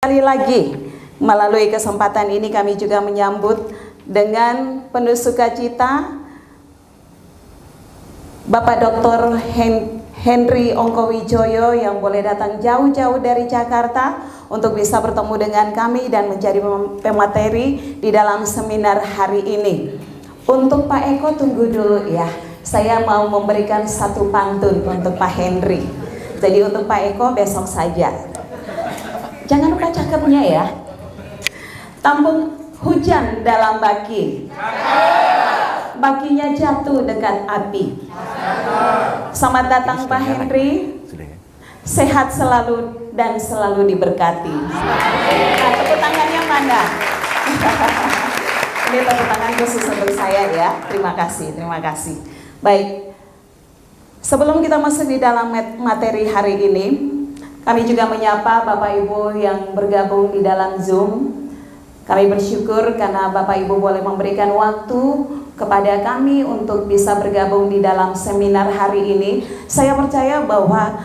Sekali lagi, melalui kesempatan ini kami juga menyambut dengan penuh sukacita Bapak Dr. Henry Ongkowijoyo yang boleh datang jauh-jauh dari Jakarta untuk bisa bertemu dengan kami dan menjadi pemateri di dalam seminar hari ini. Untuk Pak Eko tunggu dulu ya, saya mau memberikan satu pantun untuk Pak Henry. Jadi untuk Pak Eko besok saja. Jangan lupa cakepnya ya. Tampung hujan dalam baki, bakinya jatuh dekat api. Selamat datang Pak Henry, sehat selalu dan selalu diberkati. Nah, tepuk tangannya mana? Ini tepuk tangan khusus untuk saya ya. Terima kasih, terima kasih. Baik, sebelum kita masuk di dalam materi hari ini, kami juga menyapa Bapak Ibu yang bergabung di dalam Zoom. Kami bersyukur karena Bapak Ibu boleh memberikan waktu kepada kami untuk bisa bergabung di dalam seminar hari ini. Saya percaya bahwa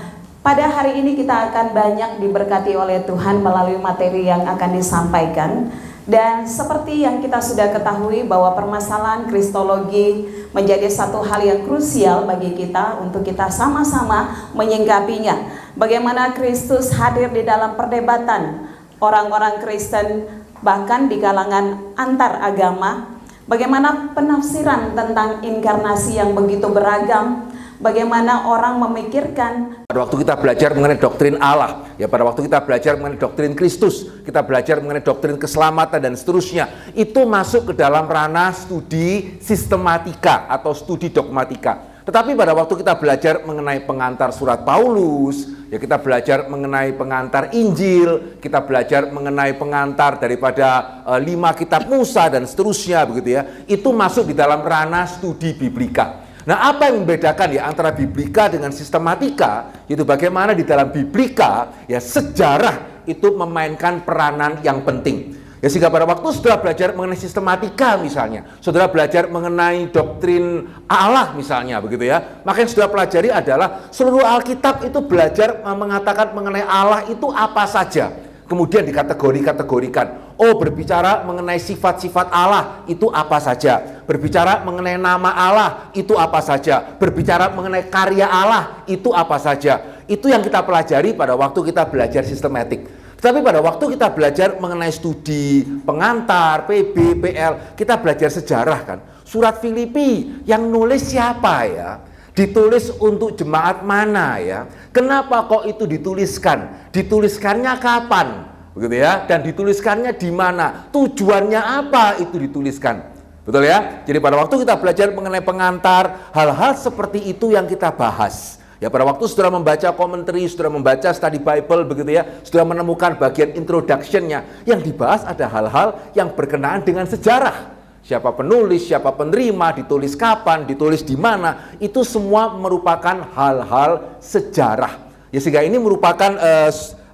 pada hari ini kita akan banyak diberkati oleh Tuhan melalui materi yang akan disampaikan. Dan seperti yang kita sudah ketahui bahwa permasalahan kristologi menjadi satu hal yang krusial bagi kita untuk kita sama-sama menyingkapinya. Bagaimana Kristus hadir di dalam perdebatan orang-orang Kristen bahkan di kalangan antar agama, bagaimana penafsiran tentang inkarnasi yang begitu beragam, bagaimana orang memikirkan. Pada waktu kita belajar mengenai doktrin Allah, ya pada waktu kita belajar mengenai doktrin Kristus, kita belajar mengenai doktrin keselamatan dan seterusnya, itu masuk ke dalam ranah studi sistematika atau studi dogmatika. Tetapi pada waktu kita belajar mengenai pengantar surat Paulus, ya kita belajar mengenai pengantar Injil, kita belajar mengenai pengantar daripada 5 kitab Musa dan seterusnya begitu ya. Itu masuk di dalam ranah studi biblika. Nah, apa yang membedakan ya antara biblika dengan sistematika? Itu bagaimana di dalam biblika ya sejarah itu memainkan peranan yang penting. Ya sehingga pada waktu saudara belajar mengenai sistematika misalnya, saudara belajar mengenai doktrin Allah misalnya begitu ya, maka yang saudara pelajari adalah seluruh Alkitab itu belajar mengatakan mengenai Allah itu apa saja. Kemudian dikategori-kategorikan. Oh, berbicara mengenai sifat-sifat Allah itu apa saja. Berbicara mengenai nama Allah itu apa saja. Berbicara mengenai karya Allah itu apa saja. Itu yang kita pelajari pada waktu kita belajar sistematik. Tapi pada waktu kita belajar mengenai studi pengantar, PB, PL, kita belajar sejarah kan. Surat Filipi yang nulis siapa ya? Ditulis untuk jemaat mana ya? Kenapa kok itu dituliskan? Dituliskannya kapan? Begitu ya? Dan dituliskannya di mana? Tujuannya apa itu dituliskan? Betul ya? Jadi pada waktu kita belajar mengenai pengantar, hal-hal seperti itu yang kita bahas. Ya pada waktu saudara membaca komentari, saudara membaca study Bible begitu ya, saudara menemukan bagian introduction-nya, yang dibahas ada hal-hal yang berkenaan dengan sejarah. Siapa penulis, siapa penerima, ditulis kapan, ditulis di mana, itu semua merupakan hal-hal sejarah. Ya sehingga ini merupakan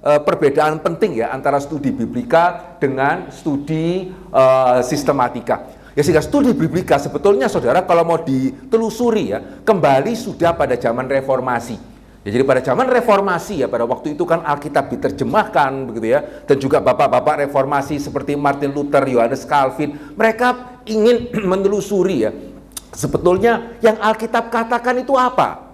perbedaan penting ya antara studi biblika dengan studi sistematika. Ya sehingga studi biblika sebetulnya saudara kalau mau ditelusuri ya, kembali sudah pada zaman reformasi. Ya, jadi pada zaman reformasi ya, pada waktu itu kan Alkitab diterjemahkan begitu ya, dan juga bapak-bapak reformasi seperti Martin Luther, Yohanes Calvin, mereka ingin menelusuri ya, sebetulnya yang Alkitab katakan itu apa.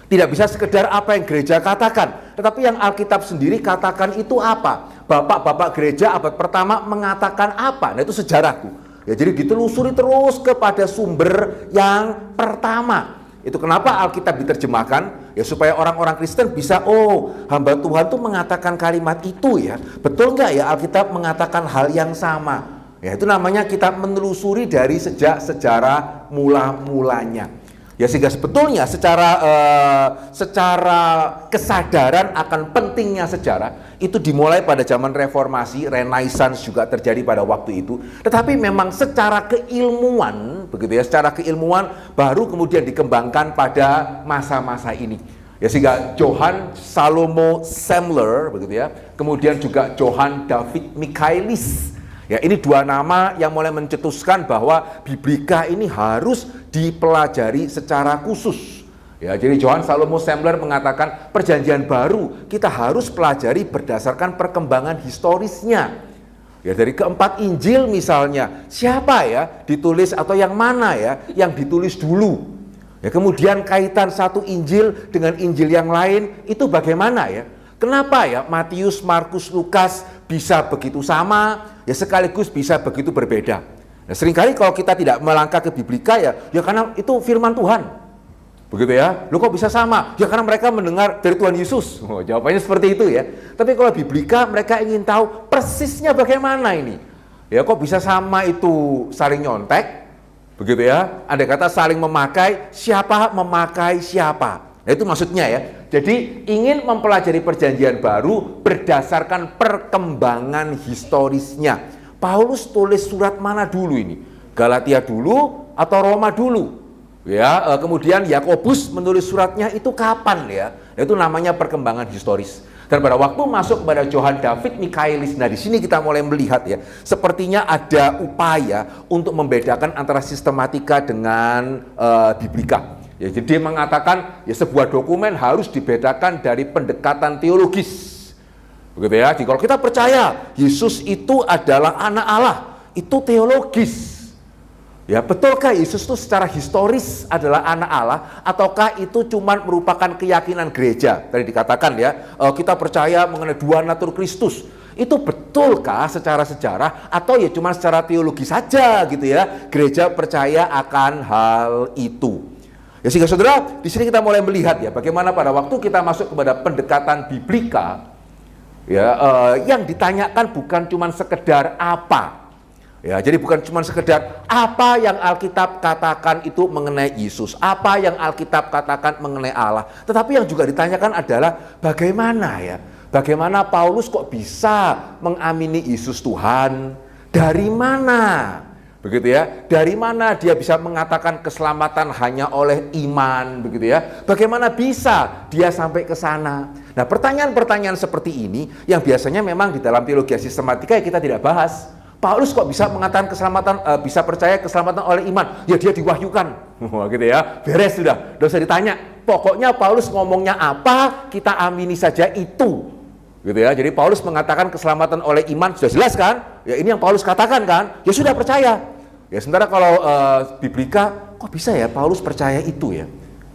Tidak bisa sekedar apa yang gereja katakan, tetapi yang Alkitab sendiri katakan itu apa. Bapak-bapak gereja abad pertama mengatakan apa, nah itu sejarahku. Ya, jadi ditelusuri terus kepada sumber yang pertama. Itu kenapa Alkitab diterjemahkan, ya supaya orang-orang Kristen bisa, oh hamba Tuhan tuh mengatakan kalimat itu ya. Betul nggak ya Alkitab mengatakan hal yang sama? Ya itu namanya kita menelusuri dari sejak sejarah mula-mulanya. Ya sehingga sebetulnya secara kesadaran akan pentingnya sejarah itu dimulai pada zaman reformasi, Renaissance juga terjadi pada waktu itu. Tetapi memang secara keilmuan, begitu ya, secara keilmuan baru kemudian dikembangkan pada masa-masa ini. Ya sehingga Johann Salomo Semler, begitu ya, kemudian juga Johann David Michaelis. Ya, ini dua nama yang mulai mencetuskan bahwa biblika ini harus dipelajari secara khusus. Ya, jadi Johann Salomo Sembler mengatakan perjanjian baru kita harus pelajari berdasarkan perkembangan historisnya. Ya, dari keempat Injil misalnya, siapa ya ditulis atau yang mana ya yang ditulis dulu. Ya, kemudian kaitan satu Injil dengan Injil yang lain itu bagaimana ya? Kenapa ya Matius, Markus, Lukas bisa begitu sama, ya sekaligus bisa begitu berbeda. Nah, seringkali kalau kita tidak melangkah ke Biblika ya karena itu firman Tuhan. Begitu ya, lu kok bisa sama? Ya karena mereka mendengar dari Tuhan Yesus. Oh, jawabannya seperti itu ya. Tapi kalau Biblika mereka ingin tahu persisnya bagaimana ini. Ya kok bisa sama itu saling nyontek? Begitu ya, ada kata saling memakai, siapa memakai siapa. Nah, itu maksudnya ya. Jadi ingin mempelajari perjanjian baru berdasarkan perkembangan historisnya. Paulus tulis surat mana dulu ini? Galatia dulu atau Roma dulu? Ya, kemudian Yakobus menulis suratnya itu kapan ya? Itu namanya perkembangan historis. Dan pada waktu masuk kepada Johann David Michaelis, nah di sini kita mulai melihat ya, sepertinya ada upaya untuk membedakan antara sistematika dengan Biblika. Ya, jadi dia mengatakan ya sebuah dokumen harus dibedakan dari pendekatan teologis. Begitu ya. Jadi kalau kita percaya Yesus itu adalah anak Allah, itu teologis. Ya, betulkah Yesus itu secara historis adalah anak Allah ataukah itu cuma merupakan keyakinan gereja? Tadi dikatakan ya, kita percaya mengenai dua natur Kristus. Itu betulkah secara sejarah atau ya cuma secara teologi saja gitu ya? Gereja percaya akan hal itu. Ya, sehingga saudara, di sini kita mulai melihat ya bagaimana pada waktu kita masuk kepada pendekatan Biblika ya, yang ditanyakan bukan cuma sekedar apa. Ya, jadi bukan cuma sekedar apa yang Alkitab katakan itu mengenai Yesus, apa yang Alkitab katakan mengenai Allah, tetapi yang juga ditanyakan adalah bagaimana ya, bagaimana Paulus kok bisa mengamini Yesus Tuhan, dari mana, begitu ya, dari mana dia bisa mengatakan keselamatan hanya oleh iman, begitu ya, bagaimana bisa dia sampai ke sana. Nah, pertanyaan-pertanyaan seperti ini yang biasanya memang di dalam teologi sistematika ya kita tidak bahas. Paulus kok bisa mengatakan keselamatan, bisa percaya keselamatan oleh iman? Ya dia diwahyukan, gitu ya. Beres sudah, tidak usah ditanya. Pokoknya Paulus ngomongnya apa, kita amini saja itu, gitu ya. Jadi Paulus mengatakan keselamatan oleh iman sudah jelas kan? Ya ini yang Paulus katakan kan? Ya sudah percaya. Ya sementara kalau Biblika, kok bisa ya Paulus percaya itu ya?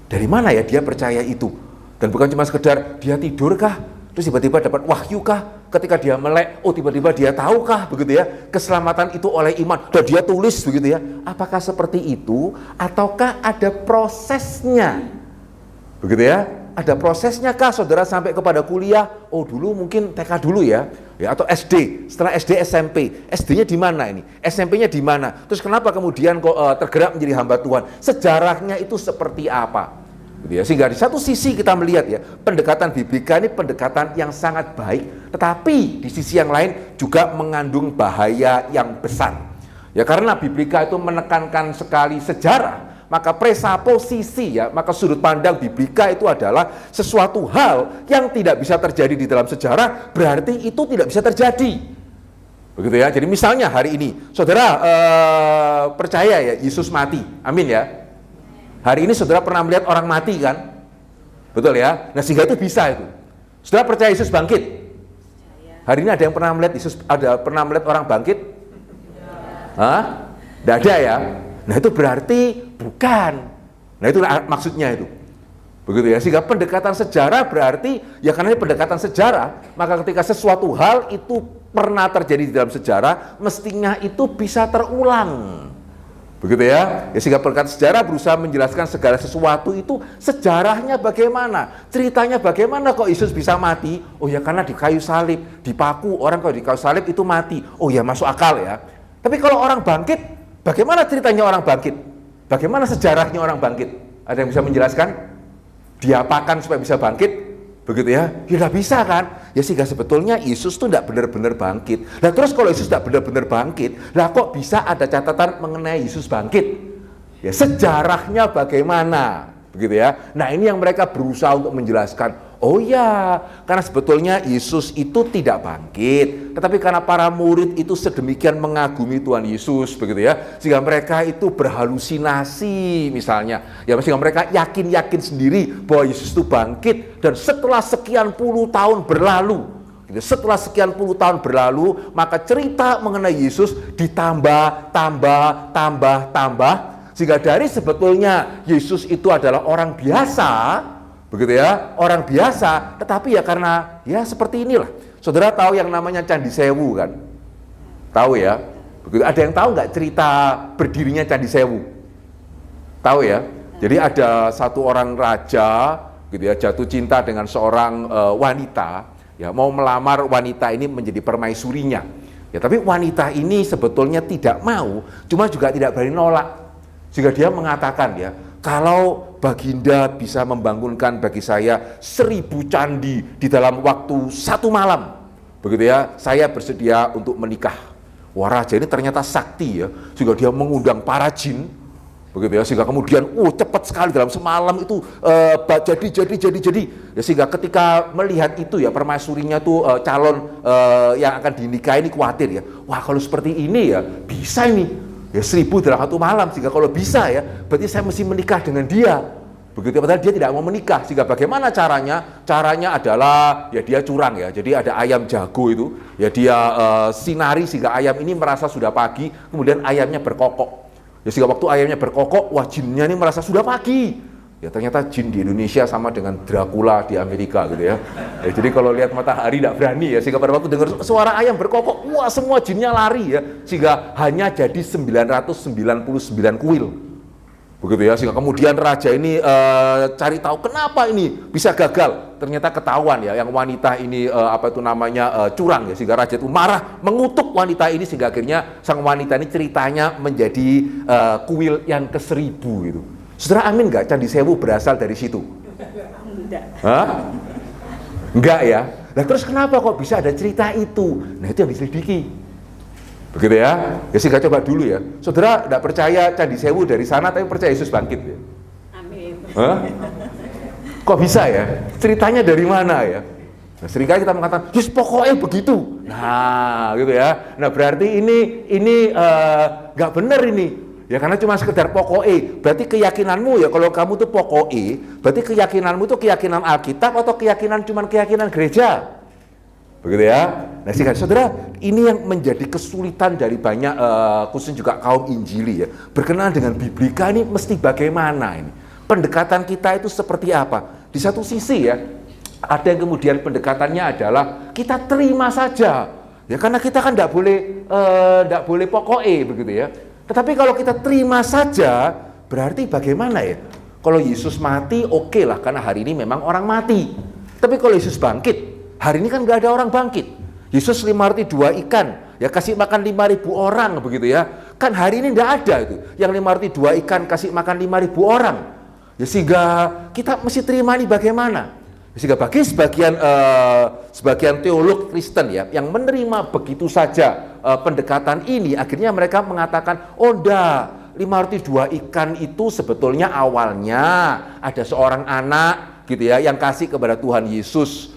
Dari mana ya dia percaya itu? Dan bukan cuma sekedar dia tidur kah? Terus tiba-tiba dapat wahyu kah? Ketika dia melek, oh tiba-tiba dia tahu kah begitu ya? Keselamatan itu oleh iman. Dan dia tulis begitu ya. Apakah seperti itu ataukah ada prosesnya? Begitu ya? Ada prosesnya kah saudara sampai kepada kuliah? Oh dulu mungkin TK dulu ya. Ya atau SD, setelah SD SMP. SD-nya di mana ini? SMP-nya di mana? Terus kenapa kemudian kok tergerak menjadi hamba Tuhan? Sejarahnya itu seperti apa? Gitu ya. Sehingga di satu sisi kita melihat ya, pendekatan Biblika ini pendekatan yang sangat baik, tetapi di sisi yang lain juga mengandung bahaya yang besar. Ya karena Biblika itu menekankan sekali sejarah, maka presaposisi ya, maka sudut pandang Biblika itu adalah sesuatu hal yang tidak bisa terjadi di dalam sejarah, berarti itu tidak bisa terjadi. Begitu ya. Jadi misalnya hari ini, saudara percaya ya Yesus mati, amin ya. Hari ini saudara pernah melihat orang mati kan? Betul ya? Nah sehingga itu bisa itu. Saudara percaya Yesus bangkit? Hari ini ada yang pernah melihat Yesus, ada pernah melihat orang bangkit? Hah? Tidak ada ya? Nah itu berarti bukan. Nah itu maksudnya itu. Begitu ya, sehingga pendekatan sejarah berarti, ya karena ini pendekatan sejarah, maka ketika sesuatu hal itu pernah terjadi di dalam sejarah, mestinya itu bisa terulang. Begitu ya, sehingga pendekatan sejarah berusaha menjelaskan segala sesuatu itu sejarahnya bagaimana, ceritanya bagaimana kok Yesus bisa mati. Oh ya karena di kayu salib, dipaku, orang kalau di kayu salib itu mati. Oh ya masuk akal ya. Tapi kalau orang bangkit, bagaimana ceritanya orang bangkit? Bagaimana sejarahnya orang bangkit? Ada yang bisa menjelaskan? Diapakan supaya bisa bangkit? Begitu ya? Ya tidak bisa kan? Ya sehingga sebetulnya Yesus tuh tidak benar-benar bangkit. Nah terus kalau Yesus tidak benar-benar bangkit, lah kok bisa ada catatan mengenai Yesus bangkit? Ya sejarahnya bagaimana? Begitu ya? Nah ini yang mereka berusaha untuk menjelaskan. Oh iya, karena sebetulnya Yesus itu tidak bangkit, tetapi karena para murid itu sedemikian mengagumi Tuhan Yesus, begitu ya, sehingga mereka itu berhalusinasi misalnya, ya sehingga mereka yakin sendiri bahwa Yesus itu bangkit, dan setelah sekian puluh tahun berlalu, setelah sekian puluh tahun berlalu, maka cerita mengenai Yesus ditambah, sehingga dari sebetulnya Yesus itu adalah orang biasa, begitu ya, orang biasa, tetapi ya karena ya seperti inilah. Saudara tahu yang namanya Candi Sewu kan? Tahu ya? Begitu. Ada yang tahu nggak cerita berdirinya Candi Sewu? Tahu ya? Jadi ada satu orang raja, gitu ya, jatuh cinta dengan seorang wanita, ya mau melamar wanita ini menjadi permaisurinya. Ya, tapi wanita ini sebetulnya tidak mau, cuma juga tidak berani nolak. Sehingga dia mengatakan ya, kalau Baginda bisa membangunkan bagi saya 1000 candi di dalam waktu 1 malam, begitu ya, saya bersedia untuk menikah. Wah, raja ini ternyata sakti ya, sehingga dia mengundang para jin, begitu ya, sehingga kemudian cepat sekali dalam semalam itu jadi ya, sehingga ketika melihat itu ya, permaisurinya tuh calon yang akan dinikahi ini khawatir ya, wah kalau seperti ini ya bisa ini ya 1000 dalam 1 malam, sehingga kalau bisa ya berarti saya mesti menikah dengan dia, begitu. Padahal dia tidak mau menikah, sehingga bagaimana caranya? Caranya adalah ya dia curang ya, jadi ada ayam jago itu ya, dia sinari sehingga ayam ini merasa sudah pagi, kemudian ayamnya berkokok ya, sehingga waktu ayamnya berkokok, wah jinnya ini merasa sudah pagi ya, ternyata jin di Indonesia sama dengan Dracula di Amerika gitu ya. Jadi kalau lihat matahari tidak berani ya, sehingga pada waktu dengar suara ayam berkokok, wah semua jinnya lari ya, sehingga hanya jadi 999 kuil, begitu ya. Sehingga kemudian raja ini cari tahu kenapa ini bisa gagal, ternyata ketahuan ya yang wanita ini curang ya, sehingga raja itu marah mengutuk wanita ini, sehingga akhirnya sang wanita ini ceritanya menjadi kuil yang ke-1000 gitu. Saudara, amin nggak Candi Sewu berasal dari situ? Enggak. Hah? Enggak ya? Nah terus kenapa kok bisa ada cerita itu? Nah itu yang diselidiki, begitu ya. Ya sehingga coba dulu ya, saudara tidak percaya Candi Sewu dari sana, tapi percaya Yesus bangkit ya? Amin. Hah? Kok bisa ya? Ceritanya dari mana ya? Nah, seringkali kita mengatakan, yes pokoknya begitu. Nah gitu ya. Nah berarti ini nggak benar ini. Ya karena cuma sekedar pokoknya, berarti keyakinanmu ya, kalau kamu tuh pokoknya, berarti keyakinanmu tuh keyakinan Alkitab atau keyakinan gereja, begitu ya. Nah sehingga saudara, ini yang menjadi kesulitan dari banyak khususnya juga kaum Injili ya, berkenaan dengan Biblika ini mesti bagaimana ini, pendekatan kita itu seperti apa. Di satu sisi ya, ada yang kemudian pendekatannya adalah kita terima saja, ya karena kita kan tidak boleh pokoknya, begitu ya. Tetapi kalau kita terima saja, berarti bagaimana ya? Kalau Yesus mati, oke lah, karena hari ini memang orang mati. Tapi kalau Yesus bangkit, hari ini kan nggak ada orang bangkit. Yesus 5 roti 2 ikan, ya kasih makan 5.000 orang, begitu ya. Kan hari ini nggak ada itu, yang 5 roti 2 ikan kasih makan 5.000 orang. Ya sehingga kita mesti terima ini bagaimana? Sehingga bagi sebagian teolog Kristen ya yang menerima begitu saja pendekatan ini, akhirnya mereka mengatakan, oh enggak, 5 roti 2 ikan itu sebetulnya awalnya ada seorang anak gitu ya yang kasih kepada Tuhan Yesus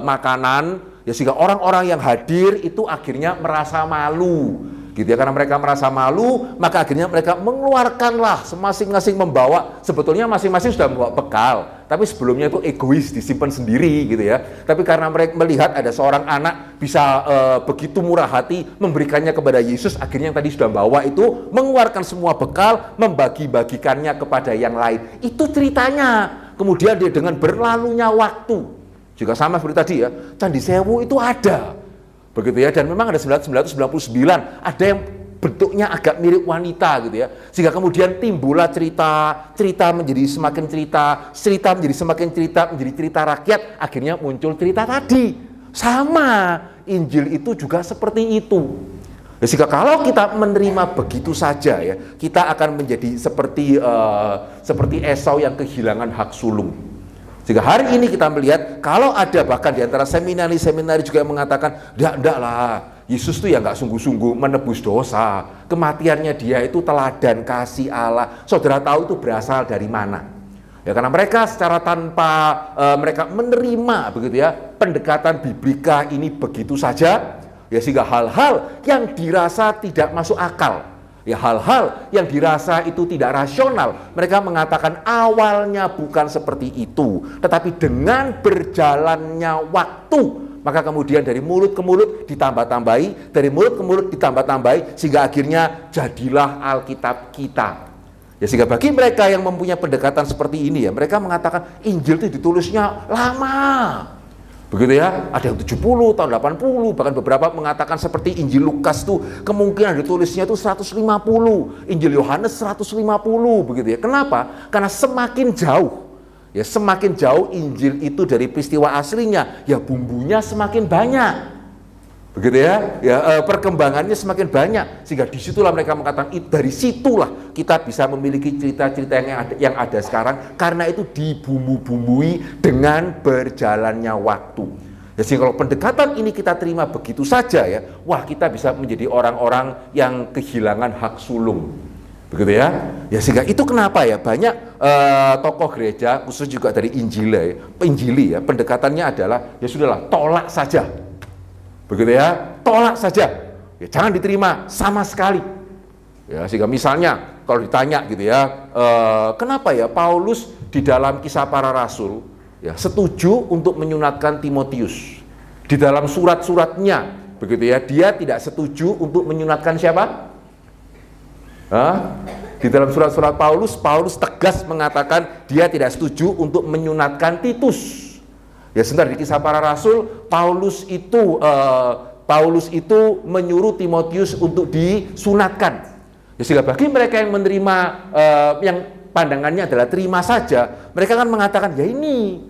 makanan, ya sehingga orang-orang yang hadir itu akhirnya merasa malu gitu ya. Karena mereka merasa malu, maka akhirnya mereka mengeluarkanlah, masing-masing membawa, sebetulnya masing-masing sudah membawa bekal, tapi sebelumnya itu egois, disimpan sendiri gitu ya. Tapi karena mereka melihat ada seorang anak bisa begitu murah hati memberikannya kepada Yesus, akhirnya yang tadi sudah bawa itu mengeluarkan semua bekal, membagi-bagikannya kepada yang lain. Itu ceritanya. Kemudian dia dengan berlalunya waktu, juga sama seperti tadi ya, Candi Sewu itu ada, begitu ya, dan memang ada 999, ada yang bentuknya agak mirip wanita gitu ya, sehingga kemudian timbullah cerita menjadi semakin cerita menjadi semakin menjadi cerita rakyat, akhirnya muncul cerita tadi. Sama, Injil itu juga seperti itu. Ya, sehingga kalau kita menerima begitu saja ya, kita akan menjadi seperti Esau yang kehilangan hak sulung. Sehingga hari ini kita melihat, kalau ada bahkan di antara seminari juga yang mengatakan, enggak lah, Yesus itu ya nggak sungguh-sungguh menebus dosa, kematiannya dia itu teladan kasih Allah. Saudara tahu itu berasal dari mana? Ya, karena mereka secara tanpa mereka menerima begitu ya pendekatan biblika ini begitu saja, ya sehingga hal-hal yang dirasa tidak masuk akal, ya hal-hal yang dirasa itu tidak rasional, mereka mengatakan awalnya bukan seperti itu, tetapi dengan berjalannya waktu, maka kemudian dari mulut ke mulut ditambah-tambahi, dari mulut ke mulut ditambah-tambahi, sehingga akhirnya jadilah Alkitab kita. Ya, sehingga bagi mereka yang mempunyai pendekatan seperti ini, ya mereka mengatakan Injil itu ditulisnya lama. Begitu ya, ada yang 70, tahun 80, bahkan beberapa mengatakan seperti Injil Lukas tuh kemungkinan ditulisnya itu 150, Injil Yohanes 150, begitu ya. Kenapa? Karena semakin jauh, ya semakin jauh Injil itu dari peristiwa aslinya, ya bumbunya semakin banyak. Begitu ya, perkembangannya semakin banyak, sehingga disitulah mereka mengatakan dari situlah kita bisa memiliki cerita-cerita yang ada sekarang, karena itu dibumbu-bumbui dengan berjalannya waktu. Ya, sehingga kalau pendekatan ini kita terima begitu saja ya, wah kita bisa menjadi orang-orang yang kehilangan hak sulung. Begitu ya, ya sehingga itu kenapa ya banyak tokoh gereja khusus juga dari Injili ya, pendekatannya adalah ya sudahlah tolak saja. Begitu ya, tolak saja, ya, jangan diterima sama sekali. Ya, sehingga misalnya kalau ditanya gitu ya, kenapa ya Paulus di dalam Kisah Para Rasul ya setuju untuk menyunatkan Timotius, di dalam surat-suratnya, begitu ya, dia tidak setuju untuk menyunatkan siapa? Di dalam surat-surat Paulus tegas mengatakan dia tidak setuju untuk menyunatkan Titus. Ya sebentar, di Kisah Para Rasul Paulus itu menyuruh Timotius untuk disunatkan. Ya, sehingga bagi mereka yang menerima yang pandangannya adalah terima saja, mereka kan mengatakan ya ini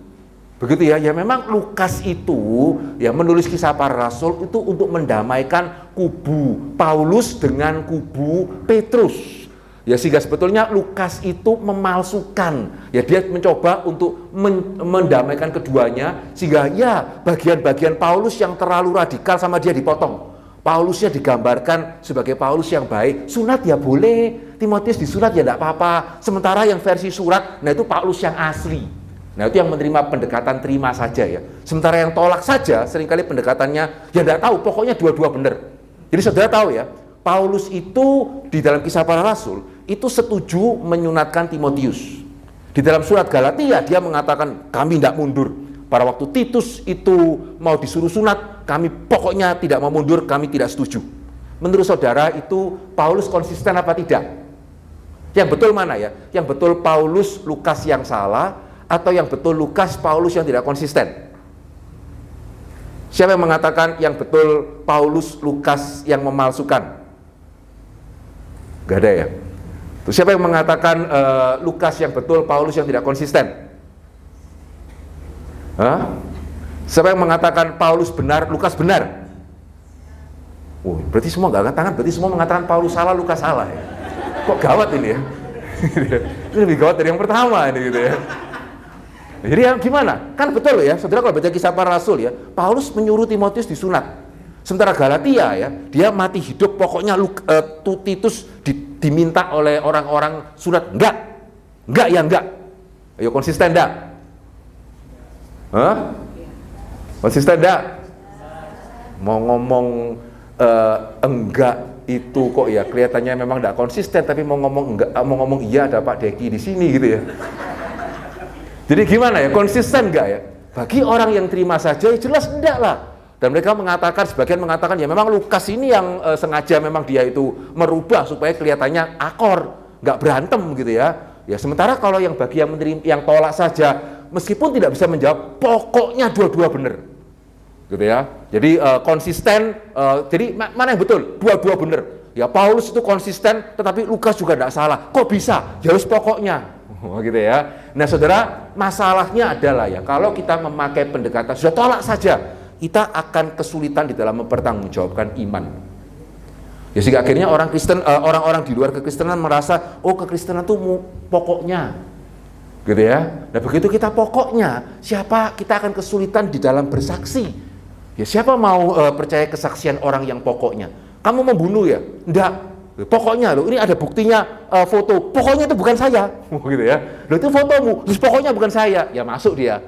begitu ya, ya memang Lukas itu ya menulis Kisah Para Rasul itu untuk mendamaikan kubu Paulus dengan kubu Petrus. Ya sehingga sebetulnya Lukas itu memalsukan, ya dia mencoba untuk mendamaikan keduanya, sehingga ya bagian-bagian Paulus yang terlalu radikal sama dia dipotong. Paulusnya digambarkan sebagai Paulus yang baik, sunat ya boleh, Timotius disunat ya tidak apa-apa, sementara yang versi surat, nah itu Paulus yang asli. Nah itu yang menerima pendekatan terima saja ya, sementara yang tolak saja seringkali pendekatannya ya tidak tahu, pokoknya dua-dua benar. Jadi saudara tahu ya, Paulus itu di dalam Kisah Para Rasul itu setuju menyunatkan Timotius. Di dalam surat Galatia dia mengatakan kami tidak mundur. Pada waktu Titus itu mau disuruh sunat, kami pokoknya tidak mau mundur, kami tidak setuju. Menurut saudara itu Paulus konsisten apa tidak? Yang betul mana ya? Yang betul Paulus Lukas yang salah, atau yang betul Lukas Paulus yang tidak konsisten? Siapa yang mengatakan yang betul Paulus Lukas yang memalsukan? Gak ada ya? Terus siapa yang mengatakan Lukas yang betul, Paulus yang tidak konsisten? Siapa yang mengatakan Paulus benar, Lukas benar? Berarti semua gak angkat tangan, berarti semua mengatakan Paulus salah, Lukas salah ya? Kok gawat ini ya? Ini lebih gawat dari yang pertama ini gitu ya. Jadi ya gimana? Kan betul ya, saudara kalau baca Kisah Para Rasul ya, Paulus menyuruh Timotius disunat. Sementara Galatia ya, dia mati hidup pokoknya Titus diminta oleh orang-orang sunat. Enggak ya enggak. Ayo konsisten enggak? Konsisten enggak? Mau ngomong enggak itu kok ya kelihatannya memang enggak konsisten, tapi mau ngomong enggak, mau ngomong iya ada Pak Deki di sini gitu ya. Jadi gimana ya, konsisten enggak ya? Bagi orang yang terima saja ya jelas enggak lah. Dan mereka mengatakan, sebagian mengatakan ya memang Lukas ini yang sengaja memang dia itu merubah supaya kelihatannya akor, nggak berantem gitu ya. Ya sementara kalau yang bagi yang menerima, yang tolak saja, meskipun tidak bisa menjawab, pokoknya dua-dua benar, gitu ya. Jadi konsisten. Jadi mana yang betul? Dua-dua benar. Ya Paulus itu konsisten, tetapi Lukas juga tidak salah. Kok bisa? Ya harus pokoknya. Gitu ya. Nah saudara, masalahnya adalah ya kalau kita memakai pendekatan sudah tolak saja, kita akan kesulitan di dalam mempertanggungjawabkan iman. Ya sehingga akhirnya orang Kristen, orang-orang di luar kekristenan merasa, oh kekristenan itu pokoknya, gitu ya. Nah begitu kita pokoknya, siapa kita akan kesulitan di dalam bersaksi. Ya siapa mau percaya kesaksian orang yang pokoknya? Kamu membunuh ya? Enggak. Pokoknya loh, ini ada buktinya foto, pokoknya itu bukan saya, gitu ya. Loh itu fotomu, terus pokoknya bukan saya, ya masuk dia,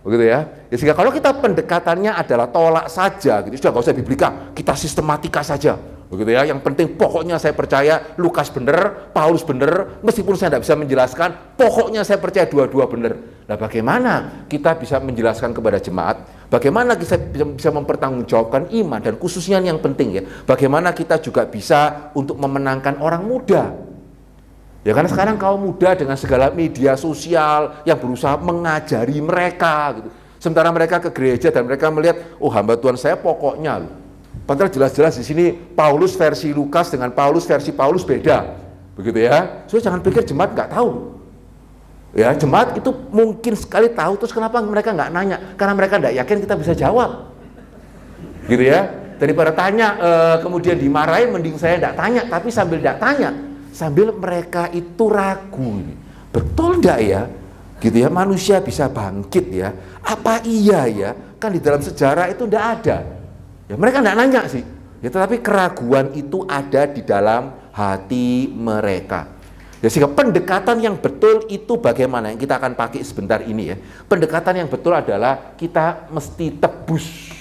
begitu ya. Ya sehingga kalau kita pendekatannya adalah tolak saja, gitu, sudah nggak usah biblika, kita sistematika saja, begitu ya. Yang penting pokoknya saya percaya Lukas benar, Paulus benar, meskipun saya tidak bisa menjelaskan, pokoknya saya percaya dua-dua benar. Nah, bagaimana kita bisa menjelaskan kepada jemaat? Bagaimana kita bisa mempertanggungjawabkan iman, dan khususnya yang penting ya, bagaimana kita juga bisa untuk memenangkan orang muda. Ya karena sekarang kaum muda dengan segala media sosial yang berusaha mengajari mereka gitu. Sementara mereka ke gereja dan mereka melihat, oh hamba Tuhan saya pokoknya loh. Padahal jelas-jelas di sini Paulus versi Lukas dengan Paulus versi Paulus beda. Begitu ya. So jangan pikir jemaat nggak tahu. Ya, jemaat itu mungkin sekali tahu, terus kenapa mereka nggak nanya? Karena mereka nggak yakin kita bisa jawab, gitu ya. Daripada tanya kemudian dimarahin, mending saya nggak tanya, tapi sambil nggak tanya, sambil mereka itu ragu, betul nggak ya? Gitu ya, manusia bisa bangkit ya? Apa iya ya? Kan di dalam sejarah itu nggak ada. Ya mereka nggak nanya sih, ya tetapi keraguan itu ada di dalam hati mereka. Ya, sehingga pendekatan yang betul itu bagaimana yang kita akan pakai sebentar ini ya. Pendekatan yang betul adalah kita mesti tebus.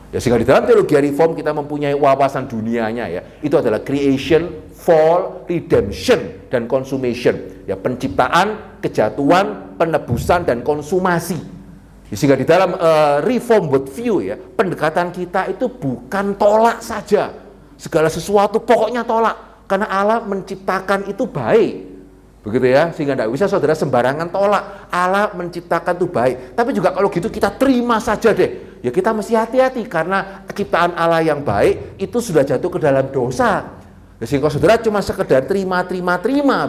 Ya, sehingga di dalam teologi reform kita mempunyai wawasan dunianya ya. Itu adalah creation, fall, redemption, dan consummation. Ya, penciptaan, kejatuhan, penebusan, dan konsumasi. Ya, sehingga di dalam reform worldview ya, pendekatan kita itu bukan tolak saja. Segala sesuatu pokoknya tolak. Karena Allah menciptakan itu baik, begitu ya, sehingga tidak bisa saudara sembarangan tolak. Allah menciptakan itu baik, tapi juga kalau gitu kita terima saja deh. Ya kita mesti hati-hati karena ciptaan Allah yang baik itu sudah jatuh ke dalam dosa. Ya, sehingga saudara cuma sekedar terima,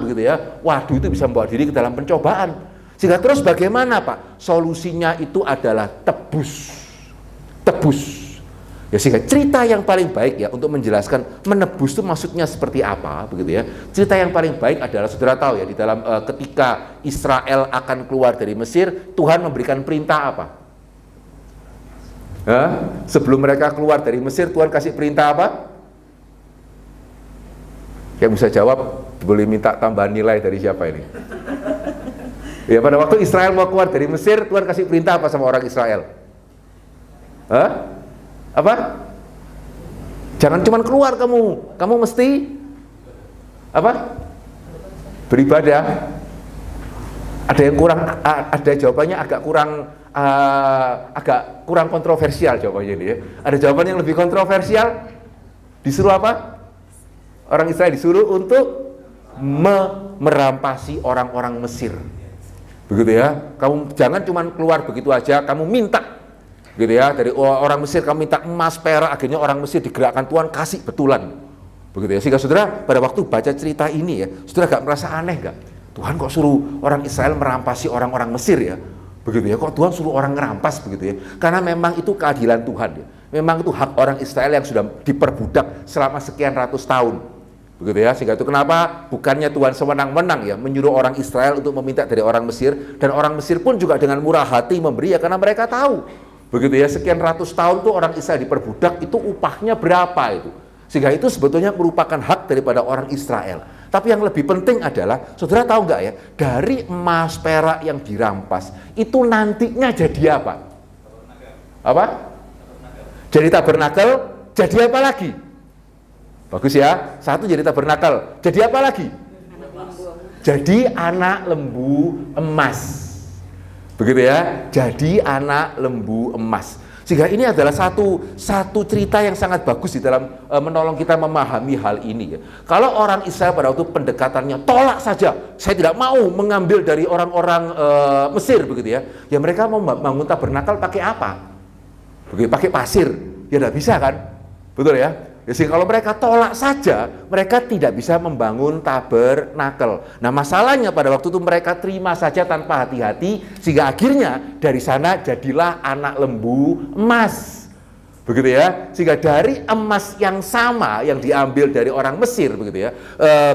begitu ya. Waduh, itu bisa membawa diri ke dalam pencobaan. Sehingga terus bagaimana Pak? Solusinya itu adalah tebus. Ya, sehingga cerita yang paling baik ya untuk menjelaskan menebus itu maksudnya seperti apa, begitu ya. Cerita yang paling baik adalah saudara tahu ya, di dalam ketika Israel akan keluar dari Mesir, Tuhan memberikan perintah apa? Sebelum mereka keluar dari Mesir, Tuhan kasih perintah apa? Yang bisa jawab boleh minta tambahan nilai dari siapa ini? Ya, pada waktu Israel mau keluar dari Mesir, Tuhan kasih perintah apa sama orang Israel? Apa? Jangan cuma keluar kamu mesti apa? Beribadah. Ada yang kurang, ada jawabannya agak kurang kontroversial jawabannya ini ya. Ada jawaban yang lebih kontroversial. Disuruh apa? Orang Israel disuruh untuk merampasi orang-orang Mesir. Begitu ya. Kamu jangan cuma keluar begitu aja, kamu minta. Gitu ya, dari orang Mesir kamu minta emas, perak, akhirnya orang Mesir digerakkan Tuhan kasih betulan. Begitu ya, sehingga saudara pada waktu baca cerita ini ya, saudara gak merasa aneh gak? Tuhan kok suruh orang Israel merampasi orang-orang Mesir ya? Begitu ya, kok Tuhan suruh orang ngerampas begitu ya? Karena memang itu keadilan Tuhan ya. Memang itu hak orang Israel yang sudah diperbudak selama sekian ratus tahun. Begitu ya, sehingga itu kenapa bukannya Tuhan sewenang-wenang ya menyuruh orang Israel untuk meminta dari orang Mesir, dan orang Mesir pun juga dengan murah hati memberi ya, karena mereka tahu. Begitu ya, sekian ratus tahun tuh orang Israel diperbudak, itu upahnya berapa itu. Sehingga itu sebetulnya merupakan hak daripada orang Israel. Tapi yang lebih penting adalah, saudara tahu nggak ya, dari emas perak yang dirampas, itu nantinya jadi apa? Apa? Jadi tabernakel, jadi apa lagi? Bagus ya, satu jadi tabernakel, jadi apa lagi? Jadi anak lembu emas. Begitu ya, jadi anak lembu emas. Sehingga ini adalah satu cerita yang sangat bagus di dalam menolong kita memahami hal ini ya. Kalau orang Israel pada waktu pendekatannya tolak saja, saya tidak mau mengambil dari orang-orang Mesir begitu ya. Ya mereka mau bangun tabernakel pakai apa? Begitu, pakai pasir. Ya tidak bisa kan? Betul ya? Ya, sehingga kalau mereka tolak saja, mereka tidak bisa membangun tabernakel. Nah masalahnya pada waktu itu mereka terima saja tanpa hati-hati, sehingga akhirnya dari sana jadilah anak lembu emas. Begitu ya, sehingga dari emas yang sama yang diambil dari orang Mesir begitu ya.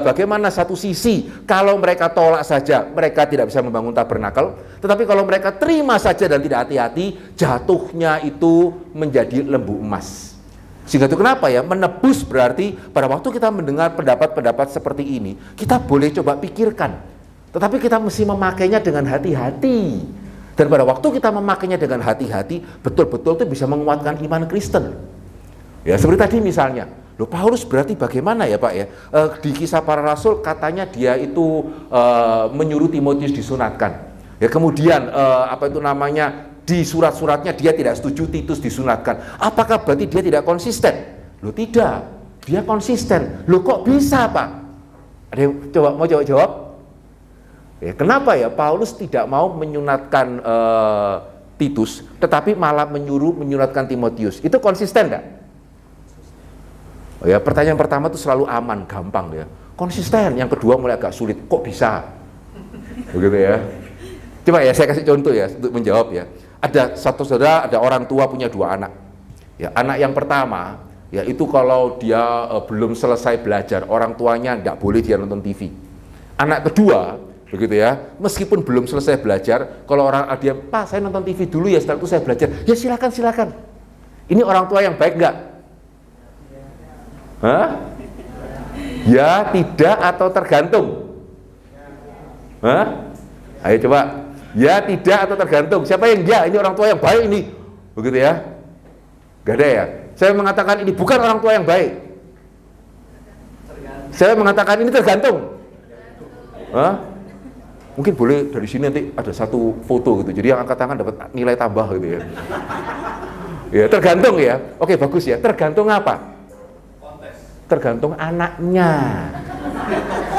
Bagaimana satu sisi kalau mereka tolak saja, mereka tidak bisa membangun tabernakel, tetapi kalau mereka terima saja dan tidak hati-hati, jatuhnya itu menjadi lembu emas. Sehingga itu kenapa ya, menebus berarti pada waktu kita mendengar pendapat-pendapat seperti ini, kita boleh coba pikirkan. Tetapi kita mesti memakainya dengan hati-hati. Dan pada waktu kita memakainya dengan hati-hati, betul-betul itu bisa menguatkan iman Kristen. Ya seperti tadi misalnya, loh Paulus berarti bagaimana ya Pak ya? Di Kisah Para Rasul katanya dia itu menyuruh Timotius disunatkan. Ya kemudian di surat-suratnya dia tidak setuju Titus disunatkan. Apakah berarti dia tidak konsisten? Loh tidak, dia konsisten. Loh kok bisa Pak? Ada yang mau jawab? Ya, kenapa ya Paulus tidak mau menyunatkan Titus, tetapi malah menyunatkan Timotius? Itu konsisten enggak? Oh ya, pertanyaan pertama itu selalu aman, gampang ya. Konsisten. Yang kedua mulai agak sulit. Kok bisa? Begitu ya. Coba ya saya kasih contoh ya untuk menjawab ya. Ada satu saudara, ada orang tua punya 2 anak. Ya, anak yang pertama, ya itu kalau dia belum selesai belajar, orang tuanya tidak boleh dia nonton TV. Anak kedua, begitu ya, meskipun belum selesai belajar, kalau dia, Pak saya nonton TV dulu ya, setelah itu saya belajar. Ya silakan. Ini orang tua yang baik nggak? Hah? Ya, tidak atau tergantung? Hah? Ayo coba. Ya, tidak atau tergantung. Siapa yang ya? Ini orang tua yang baik ini. Begitu ya? Gak ada ya? Saya mengatakan ini bukan orang tua yang baik. Saya mengatakan ini tergantung. Hah? Mungkin boleh dari sini nanti ada satu foto gitu. Jadi yang angkat tangan dapat nilai tambah gitu ya. Ya, tergantung ya. Oke, bagus ya. Tergantung apa? Tergantung anaknya.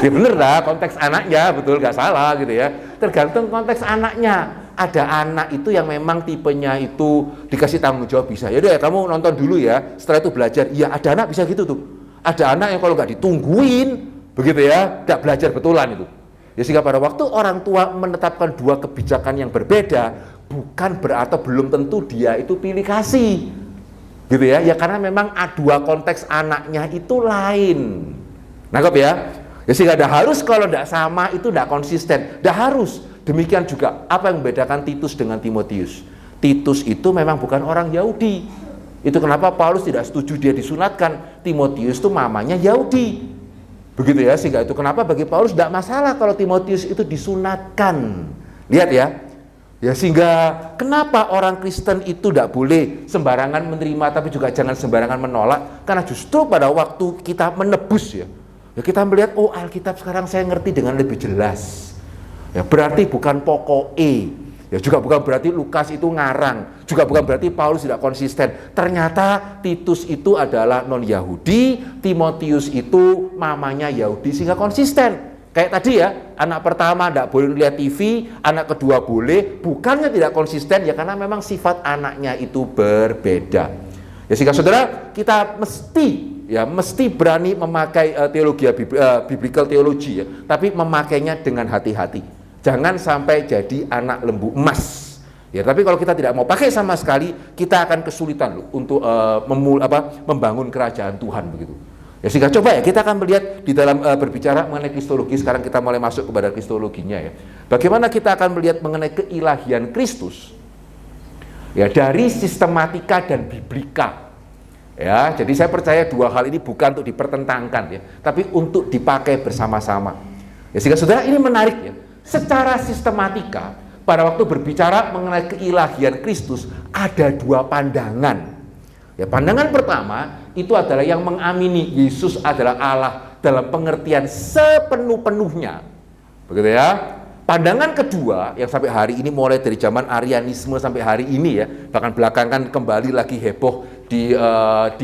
Ya bener lah, konteks anaknya, betul, gak salah gitu ya. Tergantung konteks anaknya. Ada anak itu yang memang tipenya itu dikasih tanggung jawab bisa. Ya udah ya, kamu nonton dulu ya, setelah itu belajar. Iya, ada anak bisa gitu tuh. Ada anak yang kalau nggak ditungguin, begitu ya, nggak belajar betulan itu. Ya sehingga pada waktu orang tua menetapkan 2 kebijakan yang berbeda, bukan berarti belum tentu dia itu pilih kasih. Gitu ya, ya karena memang dua konteks anaknya itu lain. Nangkep ya? Ya sehingga harus kalau tidak sama itu tidak konsisten. Tidak harus. Demikian juga apa yang membedakan Titus dengan Timotius. Titus itu memang bukan orang Yahudi. Itu kenapa Paulus tidak setuju dia disunatkan. Timotius itu mamanya Yahudi. Begitu ya, sehingga itu kenapa bagi Paulus tidak masalah kalau Timotius itu disunatkan. Lihat ya. Ya sehingga kenapa orang Kristen itu tidak boleh sembarangan menerima tapi juga jangan sembarangan menolak. Karena justru pada waktu kita menebus ya kita melihat, oh Alkitab sekarang saya ngerti dengan lebih jelas. Ya berarti bukan pokok ya juga bukan berarti Lukas itu ngarang, juga bukan berarti Paulus tidak konsisten. Ternyata Titus itu adalah non-Yahudi, Timotius itu mamanya Yahudi sehingga konsisten. Kayak tadi ya, anak pertama tidak boleh lihat TV, anak kedua boleh, bukannya tidak konsisten ya karena memang sifat anaknya itu berbeda. Ya sehingga saudara, kita mesti berani memakai teologi biblical theology ya, tapi memakainya dengan hati-hati. Jangan sampai jadi anak lembu emas. Ya, tapi kalau kita tidak mau pakai sama sekali, kita akan kesulitan loh untuk membangun kerajaan Tuhan begitu. Ya sehingga coba ya kita akan melihat di dalam berbicara mengenai kristologi, sekarang kita mulai masuk kepada kristologinya ya. Bagaimana kita akan melihat mengenai keilahian Kristus? Ya dari sistematika dan biblika. Ya, jadi saya percaya 2 hal ini bukan untuk dipertentangkan ya, tapi untuk dipakai bersama-sama. Ya sehingga saudara ini menarik ya. Secara sistematika pada waktu berbicara mengenai keilahian Kristus ada 2 pandangan. Ya, pandangan pertama itu adalah yang mengamini Yesus adalah Allah dalam pengertian sepenuh-penuhnya. Begitu ya. Pandangan kedua yang sampai hari ini mulai dari zaman Arianisme sampai hari ini ya, bahkan belakangan kembali lagi heboh di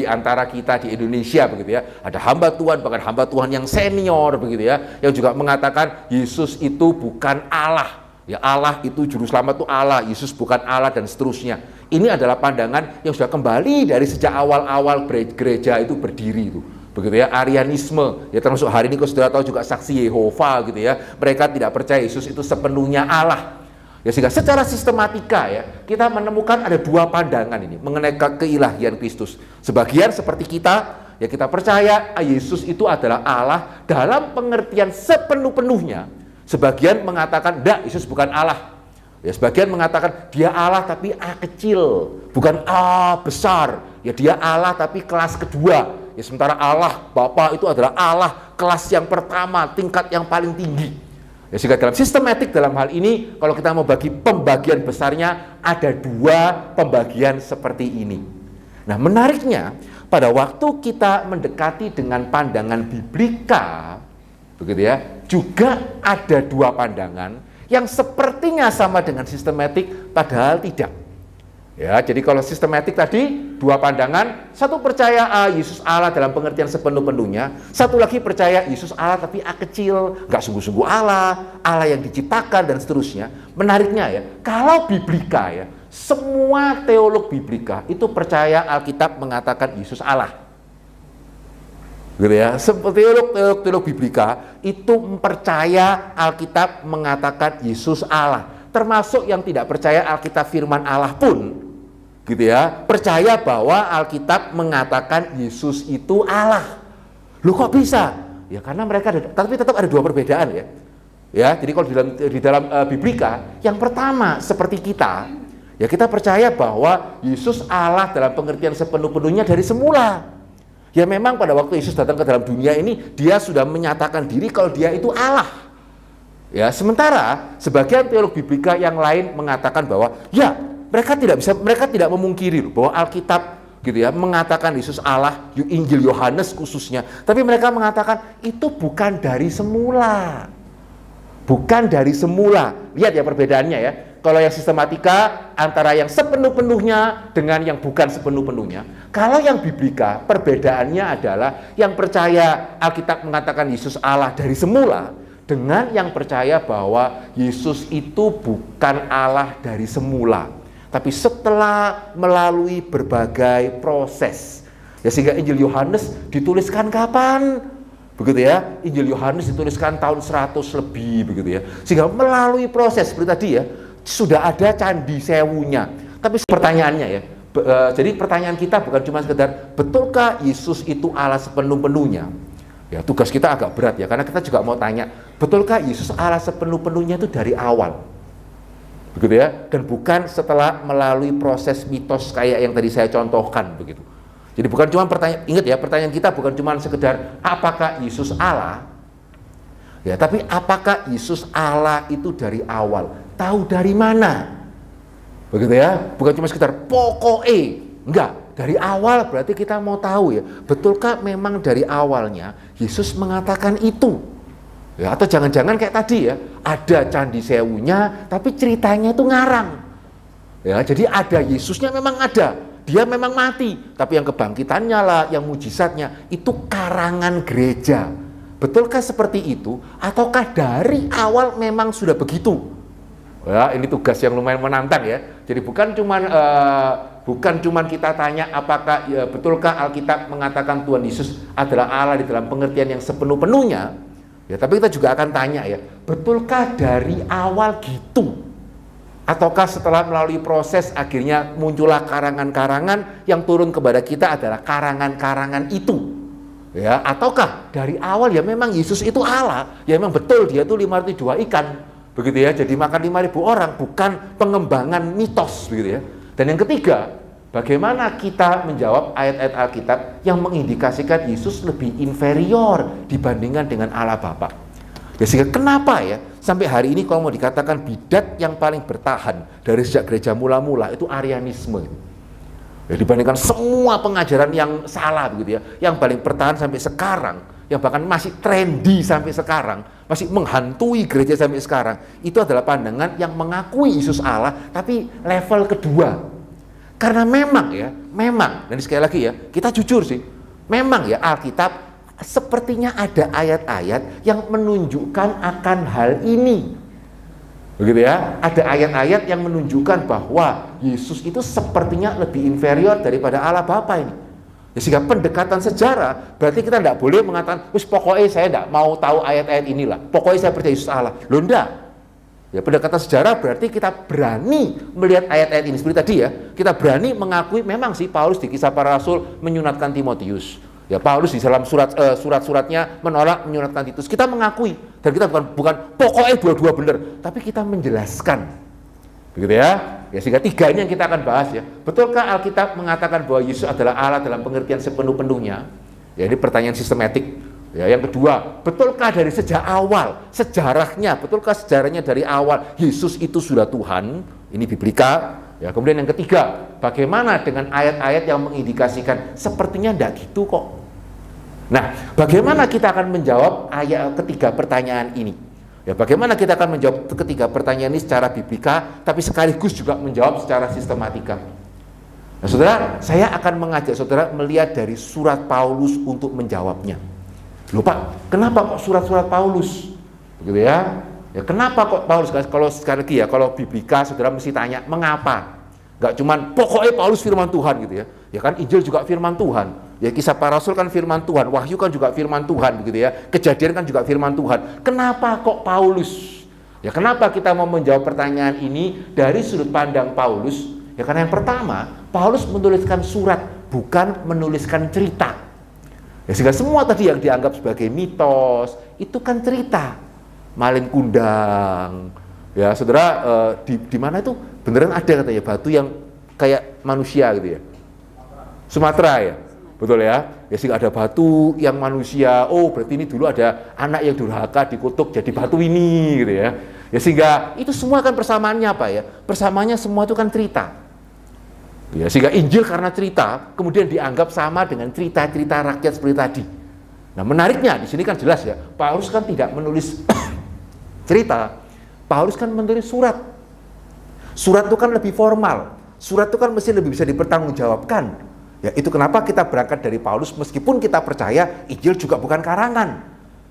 antara kita di Indonesia begitu ya. Ada hamba Tuhan, bahkan hamba Tuhan yang senior begitu ya, yang juga mengatakan Yesus itu bukan Allah. Ya Allah itu juru selamat itu Allah, Yesus bukan Allah dan seterusnya. Ini adalah pandangan yang sudah kembali dari sejak awal-awal gereja itu berdiri itu. Begitu ya, Arianisme ya, termasuk hari ini kalau saudara tahu juga saksi Yehova gitu ya, mereka tidak percaya Yesus itu sepenuhnya Allah ya, sehingga secara sistematika ya kita menemukan ada 2 pandangan ini mengenai keilahian Kristus. Sebagian seperti kita ya, kita percaya Yesus itu adalah Allah dalam pengertian sepenuh-penuhnya. Sebagian mengatakan enggak, Yesus bukan Allah ya, sebagian mengatakan dia Allah tapi A kecil, bukan A besar. Ya ya dia Allah tapi kelas kedua. Ya sementara Allah Bapa itu adalah Allah kelas yang pertama, tingkat yang paling tinggi. Ya sehingga dalam sistematik dalam hal ini, kalau kita mau bagi pembagian besarnya, ada dua pembagian seperti ini. Nah menariknya, pada waktu kita mendekati dengan pandangan biblika, begitu ya, juga ada dua pandangan yang sepertinya sama dengan sistematik, padahal tidak. Ya, jadi kalau sistematik tadi dua pandangan, satu percaya Yesus Allah dalam pengertian sepenuh-penuhnya, satu lagi percaya Yesus Allah tapi A kecil, nggak sungguh-sungguh Allah, Allah yang diciptakan dan seterusnya. Menariknya ya, kalau biblika ya, semua teolog biblika itu percaya Alkitab mengatakan Yesus Allah. Gitu ya, seperti teolog biblika itu percaya Alkitab mengatakan Yesus Allah. Termasuk yang tidak percaya Alkitab firman Allah pun, gitu ya, percaya bahwa Alkitab mengatakan Yesus itu Allah. Loh kok bisa? Ya karena mereka tapi tetap ada dua perbedaan ya. Ya, jadi kalau di dalam biblika, yang pertama seperti kita, ya kita percaya bahwa Yesus Allah dalam pengertian sepenuh-penuhnya dari semula. Ya memang pada waktu Yesus datang ke dalam dunia ini, dia sudah menyatakan diri kalau dia itu Allah. Ya, sementara sebagian teolog biblika yang lain mengatakan bahwa ya mereka tidak memungkiri bahwa Alkitab gitu ya mengatakan Yesus Allah, Injil Yohanes khususnya, tapi mereka mengatakan itu bukan dari semula. Bukan dari semula. Lihat ya perbedaannya ya. Kalau yang sistematika antara yang sepenuh-penuhnya dengan yang bukan sepenuh-penuhnya. Kalau yang biblika perbedaannya adalah yang percaya Alkitab mengatakan Yesus Allah dari semula dengan yang percaya bahwa Yesus itu bukan Allah dari semula, tapi setelah melalui berbagai proses. Ya sehingga Injil Yohanes dituliskan kapan? Begitu ya, Injil Yohanes dituliskan tahun 100 lebih begitu ya. Sehingga melalui proses seperti tadi ya, sudah ada candi sewunya. Tapi pertanyaannya ya, jadi pertanyaan kita bukan cuma sekedar betulkah Yesus itu Allah sepenuh-penuhnya? Ya tugas kita agak berat ya, karena kita juga mau tanya, betulkah Yesus Allah sepenuh-penuhnya itu dari awal? Begitu ya, dan bukan setelah melalui proses mitos kayak yang tadi saya contohkan begitu. Jadi bukan cuma pertanyaan, ingat ya, pertanyaan kita bukan cuma sekedar apakah Yesus Allah? Ya, tapi apakah Yesus Allah itu dari awal? Tahu dari mana? Begitu ya, bukan cuma sekedar pokoknya, enggak. Dari awal berarti kita mau tahu ya, betulkah memang dari awalnya Yesus mengatakan itu? Ya, atau jangan-jangan kayak tadi ya, ada candi sewunya, tapi ceritanya itu ngarang. Ya, jadi ada Yesusnya memang ada, dia memang mati, tapi yang kebangkitannya lah, yang mujizatnya itu karangan gereja. Betulkah seperti itu? Ataukah dari awal memang sudah begitu? Ya, ini tugas yang lumayan menantang ya. Jadi bukan cuman kita tanya apakah ya, betulkah Alkitab mengatakan Tuhan Yesus adalah Allah di dalam pengertian yang sepenuh-penuhnya. Ya, tapi kita juga akan tanya ya, betulkah dari awal gitu? Ataukah setelah melalui proses akhirnya muncullah karangan-karangan yang turun kepada kita adalah karangan-karangan itu? Ya, ataukah dari awal ya memang Yesus itu Allah, ya memang betul dia itu 5.002 ikan. Begitu ya, jadi makan 5.000 orang, bukan pengembangan mitos begitu ya. Dan yang ketiga, bagaimana kita menjawab ayat-ayat Alkitab yang mengindikasikan Yesus lebih inferior dibandingkan dengan Allah Bapa. Ya sehingga kenapa ya sampai hari ini kalau mau dikatakan bidat yang paling bertahan dari sejak gereja mula-mula itu Arianisme. Ya, dibandingkan semua pengajaran yang salah begitu ya, yang paling bertahan sampai sekarang, yang bahkan masih trendy sampai sekarang, masih menghantui gereja sampai sekarang, itu adalah pandangan yang mengakui Yesus Allah tapi level kedua. Karena memang ya, dan sekali lagi ya, kita jujur sih, memang ya Alkitab sepertinya ada ayat-ayat yang menunjukkan akan hal ini. Begitu ya, ada ayat-ayat yang menunjukkan bahwa Yesus itu sepertinya lebih inferior daripada Allah Bapa ini. Ya, sehingga pendekatan sejarah berarti kita tidak boleh mengatakan, wis pokoknya saya tidak mau tahu ayat-ayat inilah, pokoknya saya percaya Yesus Allah. Loh enggak. Ya, pendekatan sejarah berarti kita berani melihat ayat-ayat ini seperti tadi ya, kita berani mengakui memang sih Paulus di Kisah Para Rasul menyunatkan Timotius. Ya, Paulus di dalam surat-suratnya menolak menyunatkan Titus. Kita mengakui dan kita bukan pokoknya dua-dua benar, tapi kita menjelaskan. Begitu ya. ya sehingga tiga ini yang kita akan bahas ya. Betulkah Alkitab mengatakan bahwa Yesus adalah Allah dalam pengertian sepenuh-penuhnya? Ya, ini pertanyaan sistematik. Ya, yang kedua, betulkah dari sejak awal sejarahnya, betulkah sejarahnya dari awal Yesus itu sudah Tuhan? Ini biblika. Ya, kemudian yang ketiga, bagaimana dengan ayat-ayat yang mengindikasikan sepertinya tidak gitu kok. Nah, bagaimana kita akan menjawab ayat ketiga pertanyaan ini? Ya, bagaimana kita akan menjawab ketiga pertanyaan ini secara biblika, tapi sekaligus juga menjawab secara sistematika. Nah, saudara, saya akan mengajak saudara melihat dari surat Paulus untuk menjawabnya. Loh Pak, kenapa kok surat-surat Paulus? Begitu ya? Ya kenapa kok Paulus? Kalau sekali lagi ya, kalau biblika saudara mesti tanya, mengapa? Gak cuman pokoknya Paulus firman Tuhan gitu ya. Ya kan Injil juga firman Tuhan. Ya kisah para rasul kan firman Tuhan, Wahyu kan juga firman Tuhan begitu ya. Kejadian kan juga firman Tuhan. Kenapa kok Paulus? Ya kenapa kita mau menjawab pertanyaan ini dari sudut pandang Paulus? Ya karena yang pertama, Paulus menuliskan surat, bukan menuliskan cerita. Ya sehingga semua tadi yang dianggap sebagai mitos, itu kan cerita. Malin kundang. Ya saudara, di mana itu beneran ada katanya batu yang kayak manusia gitu ya. Sumatera ya. Betul ya, sehingga ada batu yang manusia, oh berarti ini dulu ada anak yang durhaka dikutuk jadi batu ini gitu ya. Ya sehingga itu semua kan persamaannya apa ya? Persamaannya semua itu kan cerita. Ya, sehingga Injil karena cerita kemudian dianggap sama dengan cerita-cerita rakyat seperti tadi. Nah, menariknya di sini kan jelas ya, Paulus kan tidak menulis cerita. Paulus kan menulis surat. Surat itu kan lebih formal. Surat itu kan mesti lebih bisa dipertanggungjawabkan. Ya, itu kenapa kita berangkat dari Paulus meskipun kita percaya Injil juga bukan karangan.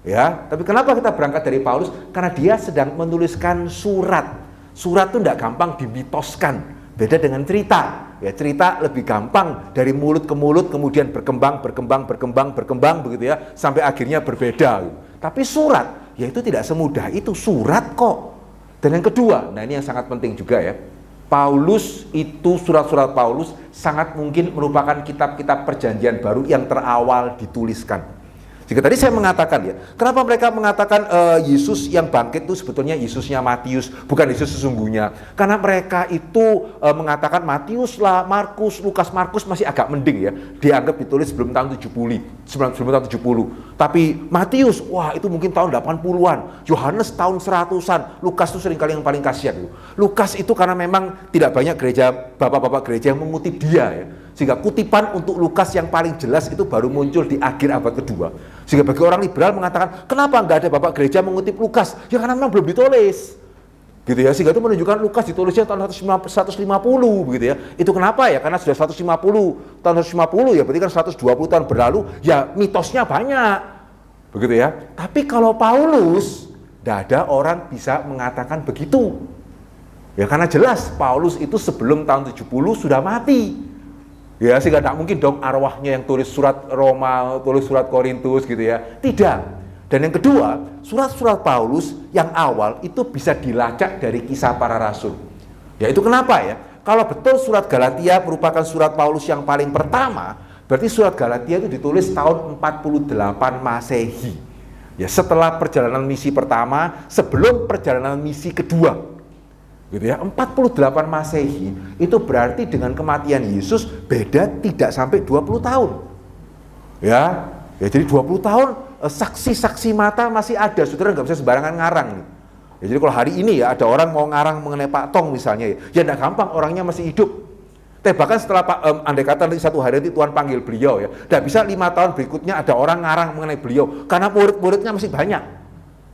Ya, tapi kenapa kita berangkat dari Paulus? Karena dia sedang menuliskan surat. Surat itu tidak gampang dimitoskan. Beda dengan cerita. Ya, cerita lebih gampang dari mulut ke mulut kemudian berkembang begitu ya sampai akhirnya berbeda. Tapi surat, ya itu tidak semudah itu, surat kok. Dan yang kedua, nah ini yang sangat penting juga ya. Paulus itu, surat-surat Paulus sangat mungkin merupakan kitab-kitab perjanjian baru yang terawal dituliskan. Jika tadi saya mengatakan ya, kenapa mereka mengatakan Yesus yang bangkit itu sebetulnya Yesusnya Matius, bukan Yesus sesungguhnya. Karena mereka itu mengatakan Matius lah, Markus, Lukas, Markus masih agak mending ya. Dianggap ditulis sebelum tahun 70. Tapi Matius, wah itu mungkin tahun 80-an. Yohanes tahun 100-an. Lukas itu seringkali yang paling kasihan. Lukas itu karena memang tidak banyak gereja, bapak-bapak gereja yang mengutip dia ya. Sehingga kutipan untuk Lukas yang paling jelas itu baru muncul di akhir abad kedua. Sehingga bagi orang liberal mengatakan, kenapa nggak ada bapak gereja mengutip Lukas? Ya karena memang belum ditulis. Gitu ya, sehingga itu menunjukkan Lukas ditulisnya tahun 150 begitu ya. Itu kenapa ya? Karena sudah tahun 150 ya, berarti kan 120 tahun berlalu, ya mitosnya banyak. Begitu ya. Tapi kalau Paulus, tidak ada orang bisa mengatakan begitu. Ya karena jelas Paulus itu sebelum tahun 70 sudah mati. Ya, sehingga tidak mungkin dong arwahnya yang tulis surat Roma, tulis surat Korintus gitu ya. Tidak. Dan yang kedua, surat-surat Paulus yang awal itu bisa dilacak dari kisah para rasul. Ya itu kenapa ya? Kalau betul surat Galatia merupakan surat Paulus yang paling pertama, berarti surat Galatia itu ditulis tahun 48 Masehi. Ya setelah perjalanan misi pertama, sebelum perjalanan misi kedua. Gitu ya, 48 Masehi itu berarti dengan kematian Yesus beda tidak sampai 20 tahun. Ya jadi 20 tahun saksi-saksi mata masih ada, saudara nggak bisa sembarangan ngarang nih. Ya, jadi kalau hari ini ya ada orang mau ngarang mengenai Pak Tong misalnya, ya nggak gampang, orangnya masih hidup. Tapi bahkan setelah andai kata nanti satu hari nanti Tuhan panggil beliau ya, nggak bisa 5 tahun berikutnya ada orang ngarang mengenai beliau karena murid-muridnya masih banyak.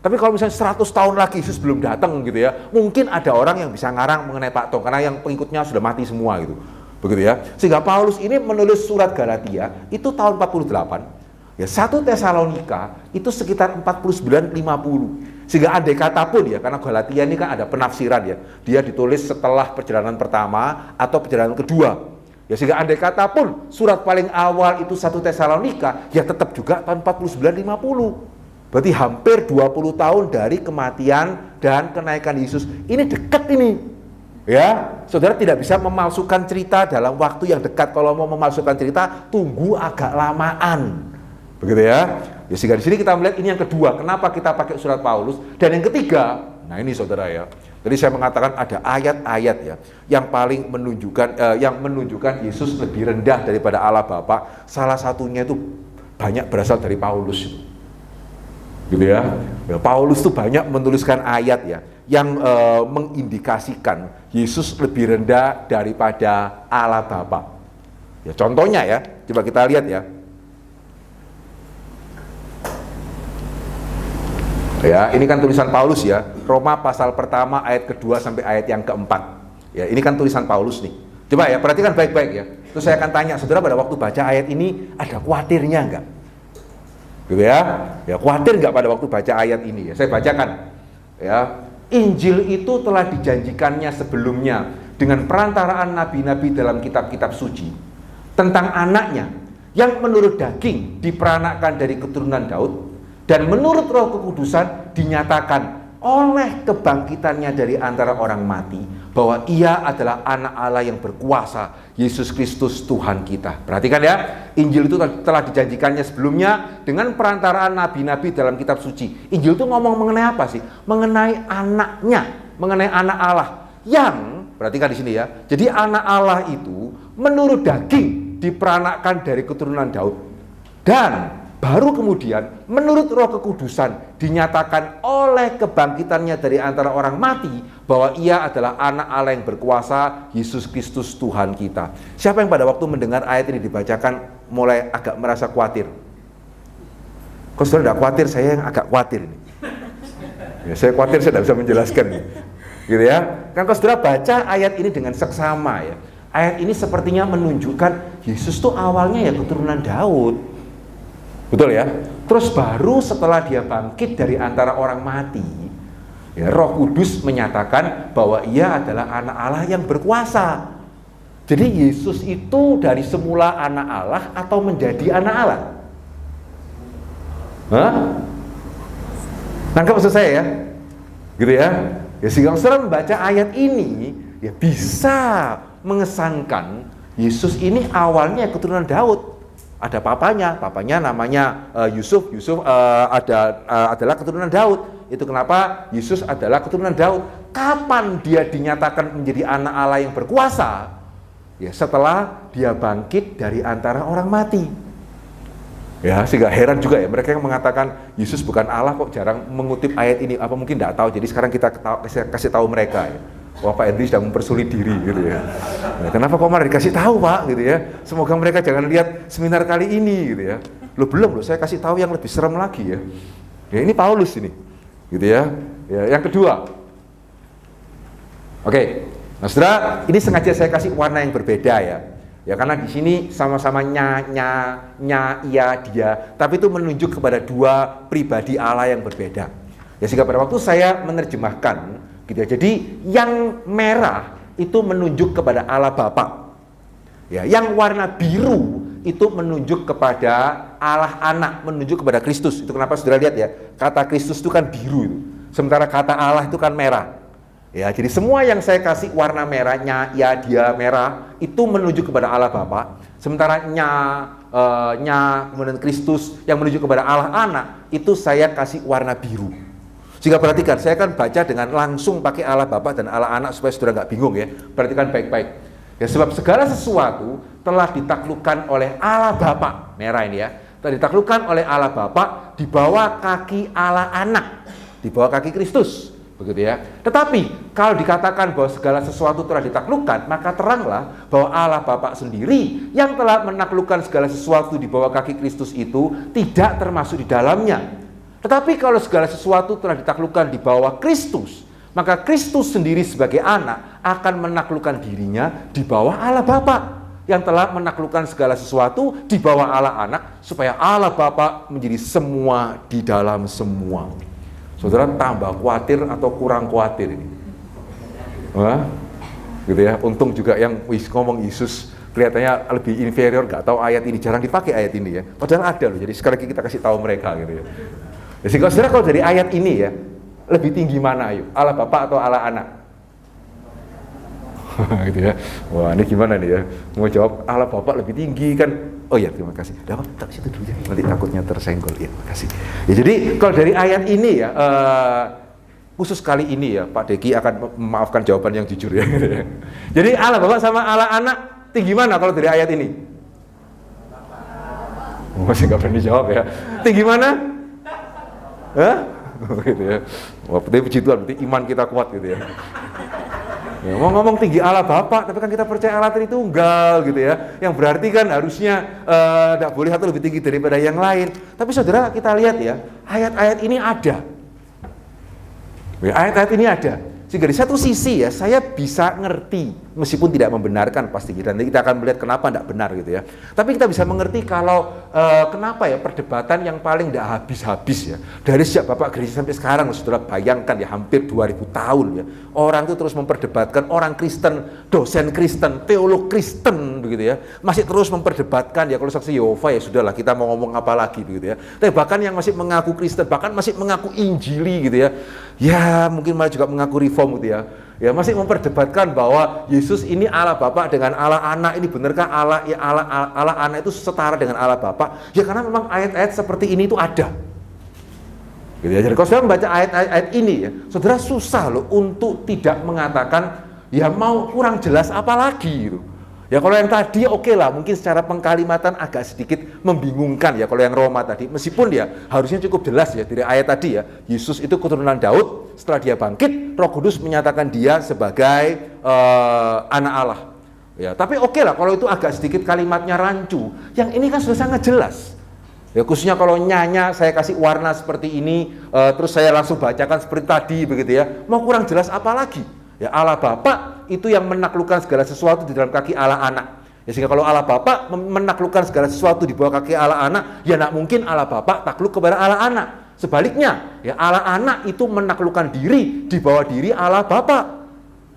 Tapi kalau misalnya 100 tahun lagi Yesus belum datang gitu ya, mungkin ada orang yang bisa ngarang mengenai Pak Tong karena yang pengikutnya sudah mati semua gitu. Begitu ya. Sehingga Paulus ini menulis surat Galatia itu tahun 48. Ya, 1 Tesalonika itu sekitar 49-50. Sehingga andai kata pun ya, karena Galatia ini kan ada penafsiran ya. Dia ditulis setelah perjalanan pertama atau perjalanan kedua. Ya sehingga andai kata pun surat paling awal itu 1 Tesalonika, ya tetap juga tahun 49-50. Berarti hampir 20 tahun dari kematian dan kenaikan Yesus. Ini dekat ini. Ya, saudara tidak bisa memalsukan cerita dalam waktu yang dekat. Kalau mau memalsukan cerita, tunggu agak lamaan. Begitu ya. Ya sehingga di sini kita melihat ini yang kedua, kenapa kita pakai surat Paulus. Dan yang ketiga, Nah ini saudara ya. Jadi saya mengatakan ada ayat-ayat ya yang paling menunjukkan Yesus lebih rendah daripada Allah Bapa. Salah satunya itu banyak berasal dari Paulus. Gitu ya. Paulus tuh banyak menuliskan ayat ya yang mengindikasikan Yesus lebih rendah daripada Allah Bapa. Ya contohnya ya, coba kita lihat ya. Ya, ini kan tulisan Paulus ya, Roma pasal pertama ayat kedua sampai ayat yang keempat. Ya, ini kan tulisan Paulus nih. Coba ya, perhatikan baik-baik ya. Terus saya akan tanya, saudara pada waktu baca ayat ini ada khawatirnya enggak? Gitu ya, ya khawatir enggak pada waktu baca ayat ini? Ya, saya bacakan. Ya, Injil itu telah dijanjikannya sebelumnya dengan perantaraan nabi-nabi dalam kitab-kitab suci tentang anaknya yang menurut daging diperanakkan dari keturunan Daud. Dan menurut Roh Kekudusan dinyatakan oleh kebangkitannya dari antara orang mati bahwa ia adalah anak Allah yang berkuasa, Yesus Kristus Tuhan kita. Perhatikan ya, Injil itu telah dijanjikannya sebelumnya dengan perantaraan nabi-nabi dalam kitab suci. Injil itu ngomong mengenai apa sih? Mengenai anaknya, mengenai anak Allah yang, perhatikan di sini ya. Jadi anak Allah itu menurut daging diperanakkan dari keturunan Daud. Dan baru kemudian menurut Roh Kekudusan dinyatakan oleh kebangkitannya dari antara orang mati bahwa ia adalah anak Allah yang berkuasa, Yesus Kristus Tuhan kita. Siapa yang pada waktu mendengar ayat ini dibacakan mulai agak merasa khawatir? Kok saudara tidak khawatir? Saya yang agak khawatir ini. Ya, saya khawatir saya tidak bisa menjelaskan. Gitu ya. Kan kalau saudara baca ayat ini dengan seksama ya. Ayat ini sepertinya menunjukkan Yesus tuh awalnya ya keturunan Daud. Betul ya? Terus baru setelah dia bangkit dari antara orang mati, ya, Roh Kudus menyatakan bahwa ia adalah anak Allah yang berkuasa. Jadi Yesus itu dari semula anak Allah atau menjadi anak Allah? Hah? Nangkap maksud saya ya? Gitu ya? Ya sehingga saudara membaca ayat ini ya bisa mengesankan Yesus ini awalnya keturunan Daud. Ada papanya namanya Yusuf adalah keturunan Daud. Itu kenapa Yesus adalah keturunan Daud. Kapan dia dinyatakan menjadi anak Allah yang berkuasa? Ya setelah dia bangkit dari antara orang mati. Ya sehingga heran juga ya mereka yang mengatakan Yesus bukan Allah kok jarang mengutip ayat ini. Apa mungkin tidak tahu? Jadi sekarang kita kasih tahu mereka ya. Wah Pak Henry sedang mempersulit diri gitu ya. Nah, kenapa kok malah dikasih tahu Pak gitu ya? Semoga mereka jangan lihat seminar kali ini gitu ya. Belum saya kasih tahu yang lebih serem lagi ya. Ya ini Paulus ini, gitu ya. Ya yang kedua, oke. Nah saudara, ini sengaja saya kasih warna yang berbeda ya. Ya karena di sini sama-sama ia, dia, tapi itu menunjuk kepada dua pribadi Allah yang berbeda. Ya sehingga pada waktu saya menerjemahkan gitu ya. Jadi yang merah itu menunjuk kepada Allah Bapa. Ya, yang warna biru itu menunjuk kepada Allah Anak, menunjuk kepada Kristus. Itu kenapa saudara lihat ya, kata Kristus itu kan biru itu. Sementara kata Allah itu kan merah. Ya, jadi semua yang saya kasih warna merahnya, ya dia merah, itu menunjuk kepada Allah Bapa. Sementara kemudian Kristus yang menuju kepada Allah Anak, itu saya kasih warna biru. Jika perhatikan, saya akan baca dengan langsung pakai Allah Bapa dan Allah Anak supaya saudara nggak bingung ya. Perhatikan baik-baik. Ya sebab segala sesuatu telah ditaklukkan oleh Allah Bapa, merah ini ya. Telah ditaklukkan oleh Allah Bapa di bawah kaki Allah Anak, di bawah kaki Kristus, begitu ya. Tetapi kalau dikatakan bahwa segala sesuatu telah ditaklukkan, maka teranglah bahwa Allah Bapa sendiri yang telah menaklukkan segala sesuatu di bawah kaki Kristus itu tidak termasuk di dalamnya. Tetapi kalau segala sesuatu telah ditaklukkan di bawah Kristus, maka Kristus sendiri sebagai anak akan menaklukkan dirinya di bawah Allah Bapa yang telah menaklukkan segala sesuatu di bawah Allah Anak, supaya Allah Bapa menjadi semua di dalam semua. Saudara tambah khawatir atau kurang khawatir ini? Wah, gitu ya. Untung juga yang ngomong Yesus kelihatannya lebih inferior, nggak tahu ayat ini, jarang dipakai ayat ini ya. Padahal ada loh. Jadi sekali lagi kita kasih tahu mereka gitu ya. Jadi saudara kalau dari ayat ini ya, lebih tinggi mana ayo? Allah Bapa atau Allah Anak? Gitu ya. Wah, ini gimana nih ya? Mau jawab Allah Bapa lebih tinggi kan? Oh ya, terima kasih. Dapat tak situ dulu ya. Nanti takutnya tersenggol. Ya, terima kasih. Ya, jadi kalau dari ayat ini ya, Khusus kali ini ya, Pak Deki akan memaafkan jawaban yang jujur ya. Jadi Allah Bapa sama Allah Anak tinggi mana kalau dari ayat ini? Masih nggak berani jawab ya. Tinggi mana? Hah? Gitu ya. Wah, puji Tuhan, berarti iman kita kuat gitu ya. Ya, mau ngomong tinggi Allah Bapa, tapi kan kita percaya Allah Tritunggal gitu ya. Yang berarti kan harusnya tidak boleh satu lebih tinggi daripada yang lain. Tapi saudara, kita lihat ya, ayat-ayat ini ada. Ya, ayat-ayat ini ada. Sehingga di satu sisi ya, saya bisa ngerti, meskipun tidak membenarkan pasti. Dan nanti kita akan melihat kenapa tidak benar gitu ya. Tapi kita bisa mengerti kalau kenapa ya perdebatan yang paling tidak habis-habis ya. Dari sejak Bapak gereja sampai sekarang, saudara bayangkan ya hampir 2000 tahun ya. Orang itu terus memperdebatkan, orang Kristen, dosen Kristen, teolog Kristen begitu ya. Masih terus memperdebatkan ya, kalau saksi Yehova ya sudahlah, kita mau ngomong apa lagi begitu ya. Tapi bahkan yang masih mengaku Kristen, bahkan masih mengaku Injili gitu ya. Ya mungkin malah juga mengaku reform gitu ya. Ya masih memperdebatkan bahwa Yesus ini Allah Bapa dengan Allah Anak, ini benarkah Allah ya, Allah Anak itu setara dengan Allah Bapa? Ya karena memang ayat-ayat seperti ini itu ada. Gitu ya. Jadi kalau saudara membaca ayat-ayat ini ya, saudara susah loh untuk tidak mengatakan ya mau kurang jelas apa lagi gitu. Ya kalau yang tadi oke lah, mungkin secara pengkalimatan agak sedikit membingungkan ya kalau yang Roma tadi. Meskipun dia harusnya cukup jelas ya dari ayat tadi ya. Yesus itu keturunan Daud, setelah dia bangkit, Roh Kudus menyatakan dia sebagai anak Allah. Ya, tapi oke lah kalau itu agak sedikit kalimatnya rancu. Yang ini kan sudah sangat jelas. Ya khususnya kalau nyanya saya kasih warna seperti ini, terus saya langsung bacakan seperti tadi begitu ya. Mau kurang jelas apa lagi? Ya Allah Bapa itu yang menaklukkan segala sesuatu di dalam kaki Allah Anak. Ya sehingga kalau Allah Bapa menaklukkan segala sesuatu di bawah kaki Allah Anak, ya tidak mungkin Allah Bapa takluk kepada Allah Anak. Sebaliknya, ya Allah Anak itu menaklukkan diri di bawah diri Allah Bapa.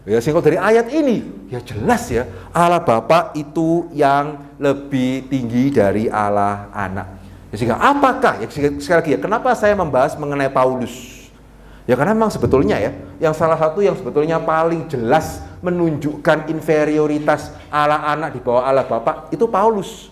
Ya sehingga dari ayat ini, ya jelas ya Allah Bapa itu yang lebih tinggi dari Allah Anak. Ya sehingga apakah? Ya sekali lagi ya, kenapa saya membahas mengenai Paulus? Ya karena memang sebetulnya ya, yang salah satu yang sebetulnya paling jelas menunjukkan inferioritas Allah Anak di bawah Allah Bapa itu Paulus.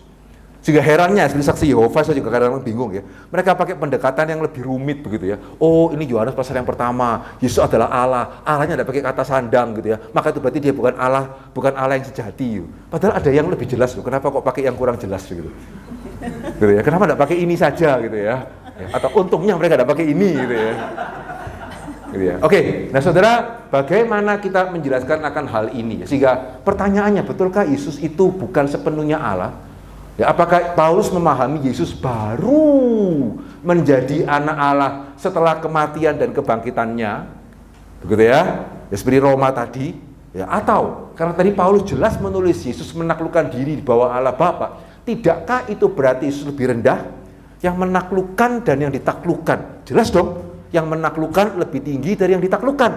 Sehingga herannya, seperti saksi Yehova saya juga kadang-kadang bingung ya. Mereka pakai pendekatan yang lebih rumit begitu ya. Oh ini Yohanes pasal yang pertama, Yesus adalah Allah, Allahnya tidak pakai kata sandang gitu ya. Maka itu berarti dia bukan Allah yang sejati. Padahal ada yang lebih jelas loh. Kenapa kok pakai yang kurang jelas gitu? Gitu ya. Kenapa tidak pakai ini saja gitu ya? Atau untungnya mereka tidak pakai ini gitu ya. Gitu ya. Oke, nah saudara, bagaimana kita menjelaskan akan hal ini? Sehingga pertanyaannya, betulkah Yesus itu bukan sepenuhnya Allah? Ya, apakah Paulus memahami Yesus baru menjadi anak Allah setelah kematian dan kebangkitannya? Begitu ya? Ya seperti Roma tadi. Ya, atau karena tadi Paulus jelas menulis Yesus menaklukkan diri di bawah Allah Bapa, tidakkah itu berarti Yesus lebih rendah? Yang menaklukkan dan yang ditaklukkan. Jelas dong. Yang menaklukkan lebih tinggi dari yang ditaklukkan.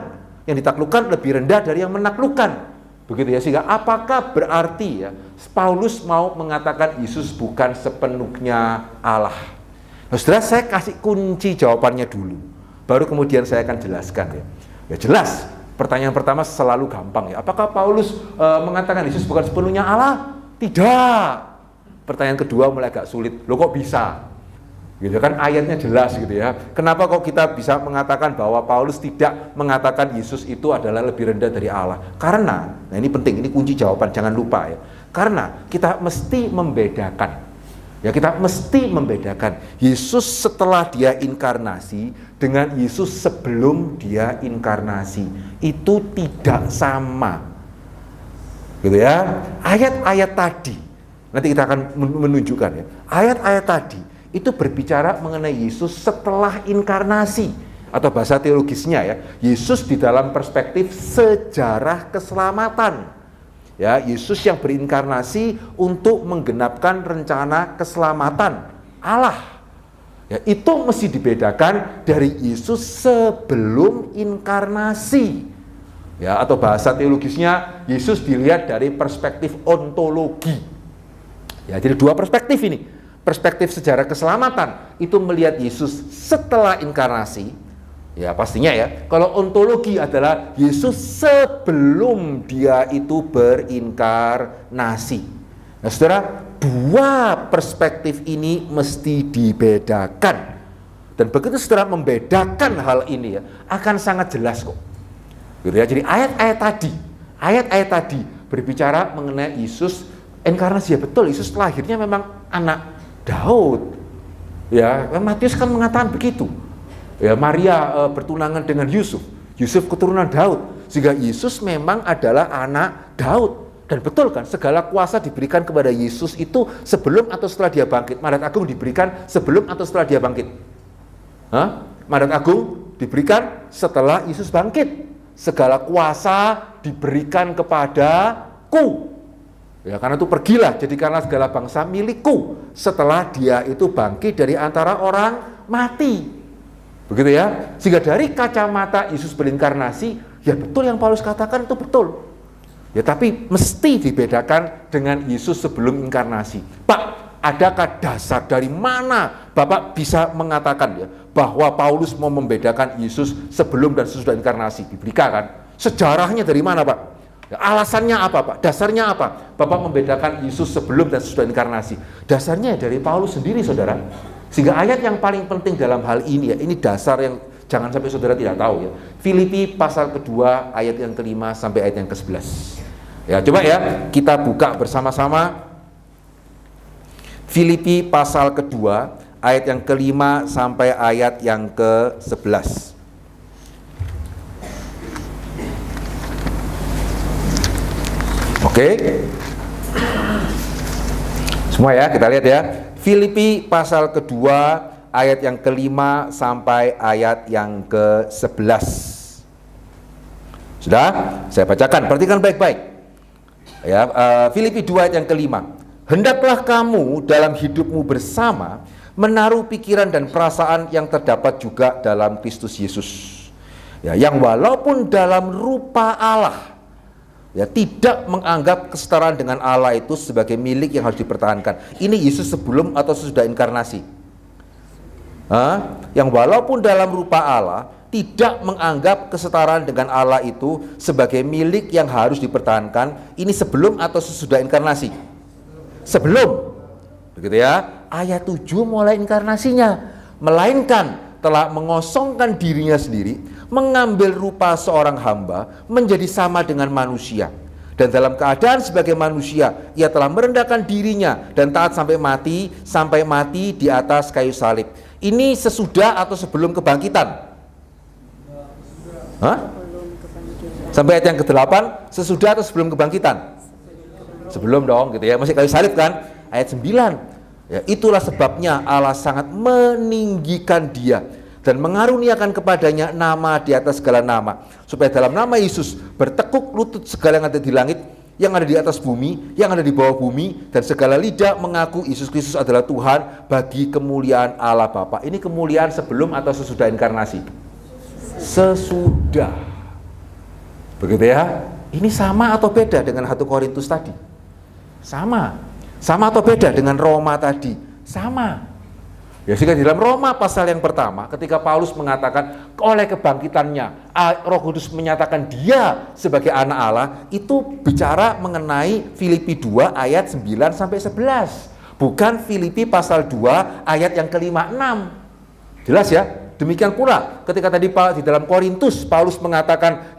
Yang ditaklukkan lebih rendah dari yang menaklukkan. Begitu ya, sehingga apakah berarti ya Paulus mau mengatakan Yesus bukan sepenuhnya Allah? Nah, saudara, saya kasih kunci jawabannya dulu. Baru kemudian saya akan jelaskan ya. Ya jelas, pertanyaan pertama selalu gampang ya. Apakah Paulus mengatakan Yesus bukan sepenuhnya Allah? Tidak. Pertanyaan kedua mulai agak sulit. Loh kok bisa? Gitu kan ayatnya jelas gitu ya. Kenapa kok kita bisa mengatakan bahwa Paulus tidak mengatakan Yesus itu adalah lebih rendah dari Allah? Karena, nah ini penting, ini kunci jawaban, jangan lupa ya. Karena kita mesti membedakan. Ya kita mesti membedakan Yesus setelah dia inkarnasi dengan Yesus sebelum dia inkarnasi. Itu tidak sama. Gitu ya. Ayat-ayat tadi, nanti kita akan menunjukkan ya. Ayat-ayat tadi itu berbicara mengenai Yesus setelah inkarnasi, atau bahasa teologisnya ya, Yesus di dalam perspektif sejarah keselamatan. Ya, Yesus yang berinkarnasi untuk menggenapkan rencana keselamatan Allah. Ya, itu mesti dibedakan dari Yesus sebelum inkarnasi. Ya, atau bahasa teologisnya Yesus dilihat dari perspektif ontologi. Ya, jadi dua perspektif ini. Perspektif sejarah keselamatan itu melihat Yesus setelah inkarnasi, ya pastinya ya. Kalau ontologi adalah Yesus sebelum dia itu berinkarnasi. Nah saudara, dua perspektif ini mesti dibedakan. Dan begitu saudara membedakan hal ini ya, akan sangat jelas kok. Gitu ya. Jadi ayat-ayat tadi berbicara mengenai Yesus inkarnasi, ya betul, Yesus lahirnya memang anak Daud. Ya, Matius kan mengatakan begitu. Ya, Maria bertunangan dengan Yusuf keturunan Daud, sehingga Yesus memang adalah anak Daud. Dan betul kan, segala kuasa diberikan kepada Yesus itu sebelum atau setelah dia bangkit. Mandat agung diberikan sebelum atau setelah dia bangkit? Mandat agung diberikan setelah Yesus bangkit. Segala kuasa diberikan kepadaku. Ya, karena itu pergilah, jadikanlah segala bangsa milikku setelah dia itu bangkit dari antara orang mati. Begitu ya. Sehingga dari kacamata Yesus berinkarnasi, ya betul yang Paulus katakan itu betul. Ya, tapi mesti dibedakan dengan Yesus sebelum inkarnasi. Pak, adakah dasar dari mana Bapak bisa mengatakan ya bahwa Paulus mau membedakan Yesus sebelum dan sesudah inkarnasi? Biblika kan? Sejarahnya dari mana, Pak? Ya, alasannya apa, Pak? Dasarnya apa? Bapak membedakan Yesus sebelum dan sesudah inkarnasi. Dasarnya dari Paulus sendiri, saudara. Sehingga ayat yang paling penting dalam hal ini ya, ini dasar yang jangan sampai saudara tidak tahu ya. Filipi pasal kedua ayat yang kelima sampai ayat yang ke-11. Ya, coba ya kita buka bersama-sama Filipi pasal kedua ayat yang kelima sampai ayat yang ke-11. Oke. Semua ya, kita lihat ya. Filipi pasal kedua ayat yang kelima sampai ayat yang ke-11. Sudah? Saya bacakan, perhatikan baik-baik. Ya, Filipi 2 ayat yang kelima. Hendaklah kamu dalam hidupmu bersama menaruh pikiran dan perasaan yang terdapat juga dalam Kristus Yesus. Ya, yang walaupun dalam rupa Allah, ya, tidak menganggap kesetaraan dengan Allah itu sebagai milik yang harus dipertahankan. Ini Yesus sebelum atau sesudah inkarnasi. Yang walaupun dalam rupa Allah tidak menganggap kesetaraan dengan Allah itu sebagai milik yang harus dipertahankan. Ini sebelum atau sesudah inkarnasi? Sebelum. Begitu ya. Ayat 7 mulai inkarnasinya. Melainkan telah mengosongkan dirinya sendiri, mengambil rupa seorang hamba, menjadi sama dengan manusia. Dan dalam keadaan sebagai manusia, ia telah merendahkan dirinya dan taat sampai mati di atas kayu salib. Ini sesudah atau sebelum kebangkitan? Sampai ayat yang ke-8, sesudah atau sebelum kebangkitan? Sebelum dong, gitu ya. Masih kayu salib kan? Ayat 9. Ya, itulah sebabnya Allah sangat meninggikan dia dan mengaruniakan kepadanya nama di atas segala nama, supaya dalam nama Yesus bertekuk lutut segala yang ada di langit, yang ada di atas bumi, yang ada di bawah bumi, dan segala lidah mengaku Yesus Kristus adalah Tuhan bagi kemuliaan Allah Bapa. Ini kemuliaan sebelum atau sesudah inkarnasi? Sesudah. Begitu ya. Ini sama atau beda dengan 1 Korintus tadi? Sama atau beda dengan Roma tadi? Sama. Ya, sehingga di dalam Roma pasal yang pertama, ketika Paulus mengatakan oleh kebangkitannya Roh Kudus menyatakan dia sebagai anak Allah, itu bicara mengenai Filipi 2 ayat 9 sampai 11. Bukan Filipi pasal 2 ayat yang kelima 6. Jelas ya? Demikian pula ketika tadi di dalam Korintus Paulus mengatakan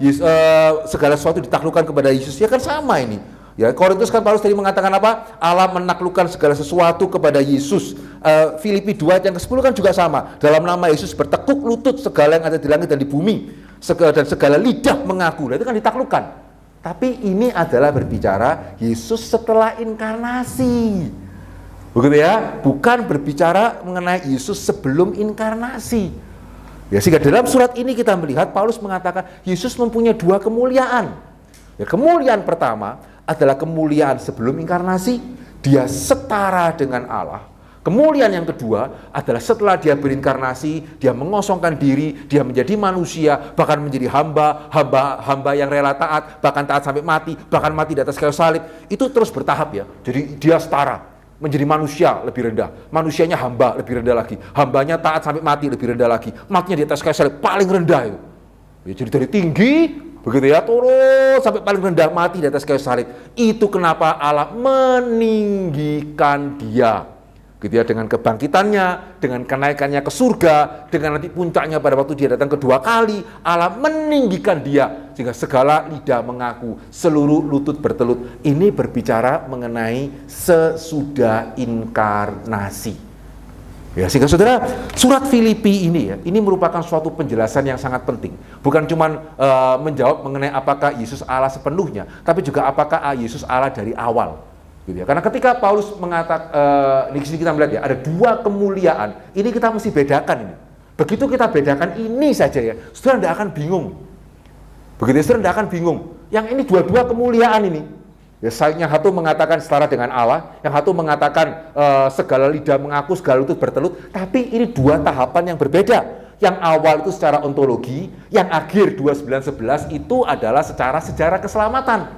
segala sesuatu ditaklukkan kepada Yesus, ya kan sama ini. Ya, Korintus kan Paulus tadi mengatakan apa? Allah menaklukkan segala sesuatu kepada Yesus. Filipi 2 ayat yang ke-10 kan juga sama. Dalam nama Yesus bertekuk lutut segala yang ada di langit dan di bumi, dan segala lidah mengaku. Nah, itu kan ditaklukkan. Tapi ini adalah berbicara Yesus setelah inkarnasi. Begitu ya? Bukan berbicara mengenai Yesus sebelum inkarnasi. Ya, sehingga dalam surat ini kita melihat Paulus mengatakan Yesus mempunyai 2 kemuliaan. Ya, kemuliaan pertama adalah kemuliaan sebelum inkarnasi, dia setara dengan Allah. Kemuliaan yang kedua adalah setelah dia berinkarnasi, dia mengosongkan diri, dia menjadi manusia, bahkan menjadi hamba yang rela taat, bahkan taat sampai mati, bahkan mati di atas kayu salib. Itu terus bertahap ya. Jadi dia setara. Menjadi manusia lebih rendah, manusianya hamba lebih rendah lagi, hambanya taat sampai mati lebih rendah lagi, matinya di atas kayu salib paling rendah itu. Ya, jadi dari tinggi begitu ya turun sampai paling rendah, mati di atas kayu salib. Itu kenapa Allah meninggikan dia. gitu ya, dengan kebangkitannya, dengan kenaikannya ke surga, dengan nanti puncaknya pada waktu dia datang kedua kali, Allah meninggikan dia sehingga segala lidah mengaku, seluruh lutut bertelut. Ini berbicara mengenai sesudah inkarnasi. Ya, sehingga saudara, surat Filipi ini ya, ini merupakan suatu penjelasan yang sangat penting. Bukan cuma menjawab mengenai apakah Yesus Allah sepenuhnya, tapi juga apakah Yesus Allah dari awal. Gitu ya. Karena ketika Paulus mengatakan, di sini kita melihat ya, ada dua kemuliaan, ini kita mesti bedakan ini. Begitu kita bedakan ini saja ya, saudara tidak akan bingung. Begitu ya, saudara tidak akan bingung. Yang ini dua-dua kemuliaan ini. Ya, yang satu mengatakan setara dengan Allah, yang satu mengatakan segala lidah mengaku, segala lutut bertelut, tapi ini dua tahapan yang berbeda. Yang awal itu secara ontologi, yang akhir 29:11 itu adalah secara sejarah keselamatan.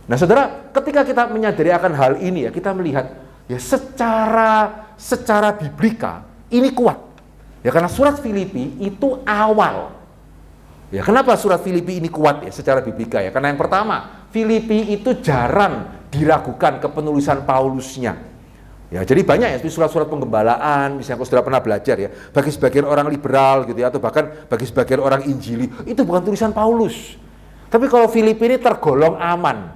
Nah saudara, ketika kita menyadari akan hal ini ya, kita melihat ya secara biblika ini kuat. Ya karena surat Filipi itu awal. Ya kenapa surat Filipi ini kuat ya secara biblika ya? Karena yang pertama, Filipi itu jarang diragukan kepenulisan Paulusnya. Ya jadi banyak ya surat-surat penggembalaan, misalnya kalau saudara pernah belajar ya, bagi sebagian orang liberal gitu ya, atau bahkan bagi sebagian orang Injili, itu bukan tulisan Paulus. Tapi kalau Filipi ini tergolong aman.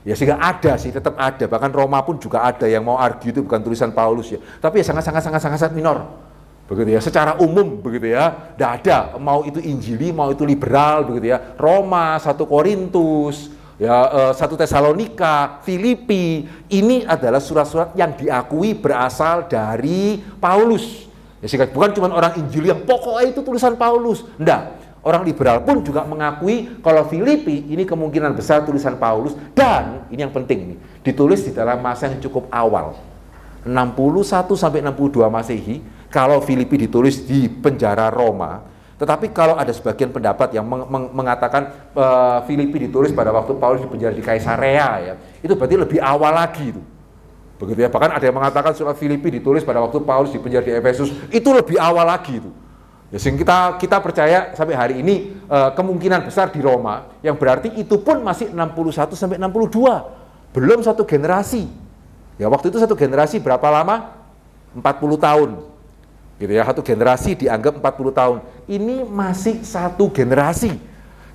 Ya sehingga ada sih, tetap ada. Bahkan Roma pun juga ada yang mau argue itu bukan tulisan Paulus ya. Tapi ya sangat minor. Begitu ya, secara umum begitu ya. Tidak ada, mau itu Injili, mau itu liberal begitu ya. Roma, 1 Korintus, ya 1 Tesalonika, Filipi, ini adalah surat-surat yang diakui berasal dari Paulus. Ya sehingga bukan cuma orang Injili yang pokoknya itu tulisan Paulus. Enggak. Orang liberal pun juga mengakui kalau Filipi ini kemungkinan besar tulisan Paulus, dan ini yang penting nih, ditulis di dalam masa yang cukup awal, 61 sampai 62 Masehi. Kalau Filipi ditulis di penjara Roma, tetapi kalau ada sebagian pendapat yang mengatakan Filipi ditulis pada waktu Paulus di penjara di Kaisarea ya, itu berarti lebih awal lagi itu. Begitu ya, bahkan ada yang mengatakan surat Filipi ditulis pada waktu Paulus di penjara di Efesus, itu lebih awal lagi itu. Ya, sehingga kita percaya sampai hari ini kemungkinan besar di Roma, yang berarti itu pun masih 61 sampai 62, belum satu generasi. Ya waktu itu satu generasi berapa lama? 40 tahun. Gitu ya, satu generasi dianggap 40 tahun. Ini masih satu generasi.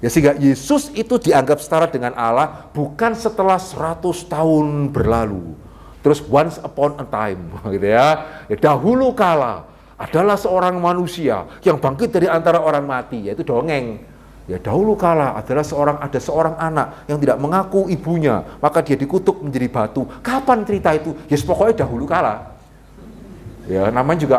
Ya sehingga Yesus itu dianggap setara dengan Allah bukan setelah 100 tahun berlalu. Terus once upon a time, gitu ya. Ya dahulu kala adalah seorang manusia yang bangkit dari antara orang mati, yaitu dongeng. Ya dahulu kala adalah ada seorang anak yang tidak mengaku ibunya, maka dia dikutuk menjadi batu. Kapan cerita itu? Ya pokoknya dahulu kala. Ya namanya juga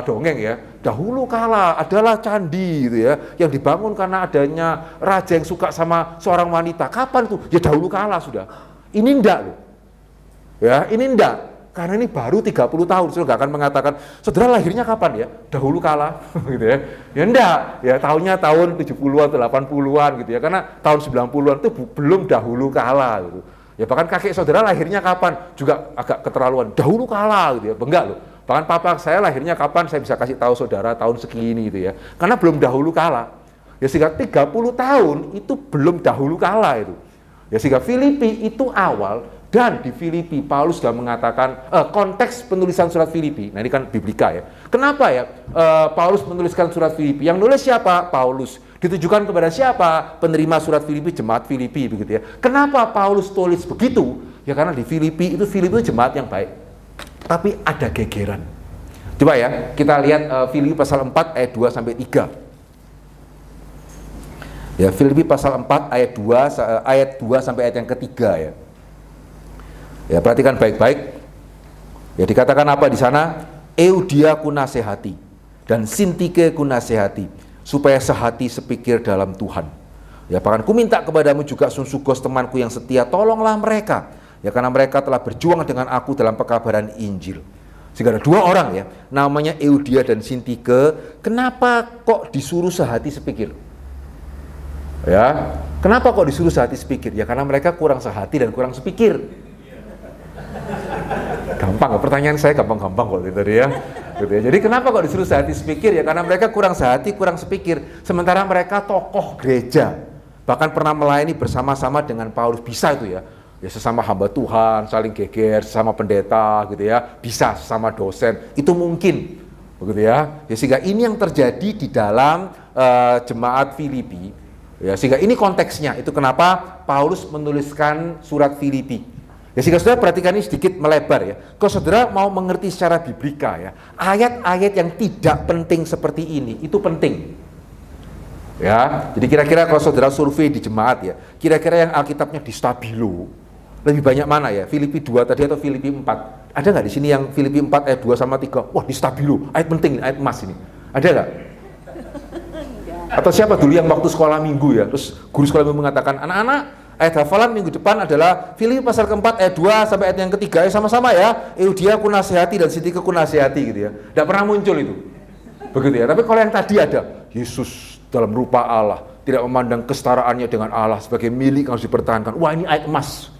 dongeng ya. Dahulu kala adalah candi gitu ya, yang dibangun karena adanya raja yang suka sama seorang wanita. Kapan itu? Ya dahulu kala sudah. Ini enggak loh. Ya ini enggak. Karena ini baru 30 tahun, saudara nggak akan mengatakan, saudara lahirnya kapan ya? Dahulu kala, gitu ya. Ya enggak, ya tahunnya tahun 70-an atau 80-an gitu ya. Karena tahun 90-an itu belum dahulu kala gitu. Ya bahkan kakek saudara lahirnya kapan? Juga agak keterlaluan, dahulu kala gitu ya. Enggak loh. Bahkan papa saya lahirnya kapan, saya bisa kasih tahu saudara tahun segini gitu ya. Karena belum dahulu kala. Ya sehingga 30 tahun itu belum dahulu kala itu. Ya sehingga Filipi itu awal. Dan di Filipi, Paulus sudah mengatakan, konteks penulisan surat Filipi, nah ini kan biblika ya. Kenapa ya Paulus menuliskan surat Filipi? Yang nulis siapa? Paulus. Ditujukan kepada siapa? Penerima surat Filipi, jemaat Filipi begitu ya. Kenapa Paulus tulis begitu? Ya karena di Filipi itu jemaat yang baik. Tapi ada gegeran. Coba ya, kita lihat Filipi pasal 4 ayat 2 sampai 3. Ya, Filipi pasal 4 ayat 2 sampai ayat yang ketiga ya. Ya perhatikan baik-baik. Ya dikatakan apa di sana? Eudia ku nasihati dan Sintike ku nasihati supaya sehati sepikir dalam Tuhan. Ya bahkan ku minta kepadamu juga Sunsugos temanku yang setia, tolonglah mereka. Ya karena mereka telah berjuang dengan aku dalam pekabaran Injil. Sehingga ada dua orang ya, namanya Eudia dan Sintike. Kenapa kok disuruh sehati sepikir? Ya, kenapa kok disuruh sehati sepikir? Ya karena mereka kurang sehati dan kurang sepikir. Gampang, pertanyaan saya gampang-gampang kok gitu ya. Gitu ya. Jadi kenapa kok disuruh sehati sepikir? Ya karena mereka kurang sehati, kurang sepikir. Sementara mereka tokoh gereja, bahkan pernah melayani bersama-sama dengan Paulus. Bisa itu ya. Ya sesama hamba Tuhan, saling geger, sesama pendeta gitu ya, bisa sesama dosen, itu mungkin begitu ya. Ya sehingga ini yang terjadi di dalam jemaat Filipi. Ya sehingga ini konteksnya, itu kenapa Paulus menuliskan surat Filipi. Ya sehingga saudara perhatikan ini sedikit melebar ya. Kalau saudara mau mengerti secara biblika ya, ayat-ayat yang tidak penting seperti ini itu penting. Ya, jadi kira-kira kalau saudara survei di jemaat ya, kira-kira yang Alkitabnya di stabilo lebih banyak mana ya? Filipi 2 tadi atau Filipi 4? Ada nggak di sini yang Filipi 4 ayat 2 sama 3? Wah, di stabilo, ayat penting, ayat emas ini. Ada nggak? Atau siapa dulu yang waktu sekolah minggu ya, terus guru sekolah minggu mengatakan, anak-anak, ayat hafalan minggu depan adalah Filipi pasal keempat ayat 2 sampai ayat yang ketiga, sama-sama ya, Euodia ku nasihati dan Sintika ku nasihati gitu ya. Tidak pernah muncul itu. Begitu ya, tapi kalau yang tadi ada, Yesus dalam rupa Allah, tidak memandang kesetaraannya dengan Allah sebagai milik yang harus dipertahankan. Wah, ini ayat emas.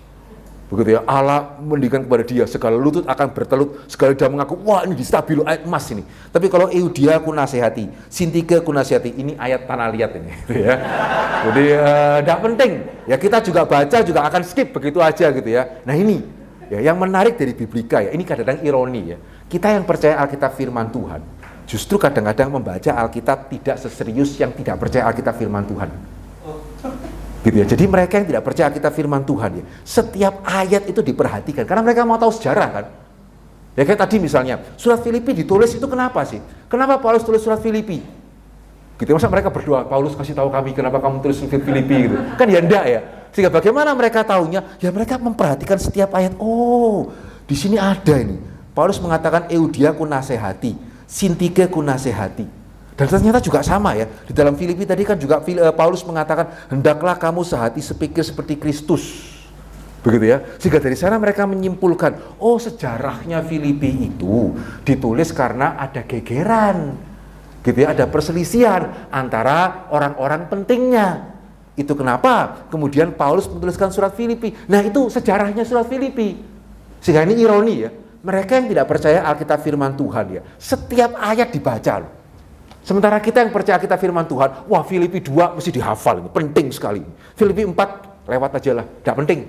Begitu ya, Allah mendirikan kepada dia, segala lutut akan bertelut, segala lidah mengaku, wah ini di stabilo, ayat emas ini. Tapi kalau Euodia ku nasihati, Sintika ku nasihati, ini ayat tanah liat ini. Gitu ya. Jadi tidak penting, ya kita juga baca juga akan skip begitu aja gitu ya. Nah ini, ya, yang menarik dari biblika ya, ini kadang-kadang ironi ya. Kita yang percaya Alkitab firman Tuhan, justru kadang-kadang membaca Alkitab tidak seserius yang tidak percaya Alkitab firman Tuhan. Gitu ya. Jadi mereka yang tidak percaya Alkitab firman Tuhan ya, setiap ayat itu diperhatikan karena mereka mau tahu sejarah kan. Ya kayak tadi misalnya, surat Filipi ditulis itu kenapa sih? Kenapa Paulus tulis surat Filipi? Gitu, masa mereka berdoa, Paulus kasih tahu kami kenapa kamu tulis surat Filipi gitu. Kan ya enggak ya. Sehingga bagaimana mereka tahunya? Ya mereka memperhatikan setiap ayat. Oh, di sini ada ini. Paulus mengatakan Euodia ku nasihati, Sintika ku nasihati. Dan ternyata juga sama ya, di dalam Filipi tadi kan juga Paulus mengatakan, hendaklah kamu sehati sepikir seperti Kristus. Begitu ya, sehingga dari sana mereka menyimpulkan, oh sejarahnya Filipi itu ditulis karena ada gegeran. Gitu ya, ada perselisihan antara orang-orang pentingnya. Itu kenapa kemudian Paulus menuliskan surat Filipi. Nah itu sejarahnya surat Filipi. Sehingga ini ironi ya, mereka yang tidak percaya Alkitab firman Tuhan ya, setiap ayat dibaca loh. Sementara kita yang percaya kita firman Tuhan, wah Filipi 2 mesti dihafal, ini penting sekali. Filipi 4 lewat aja lah, tidak penting.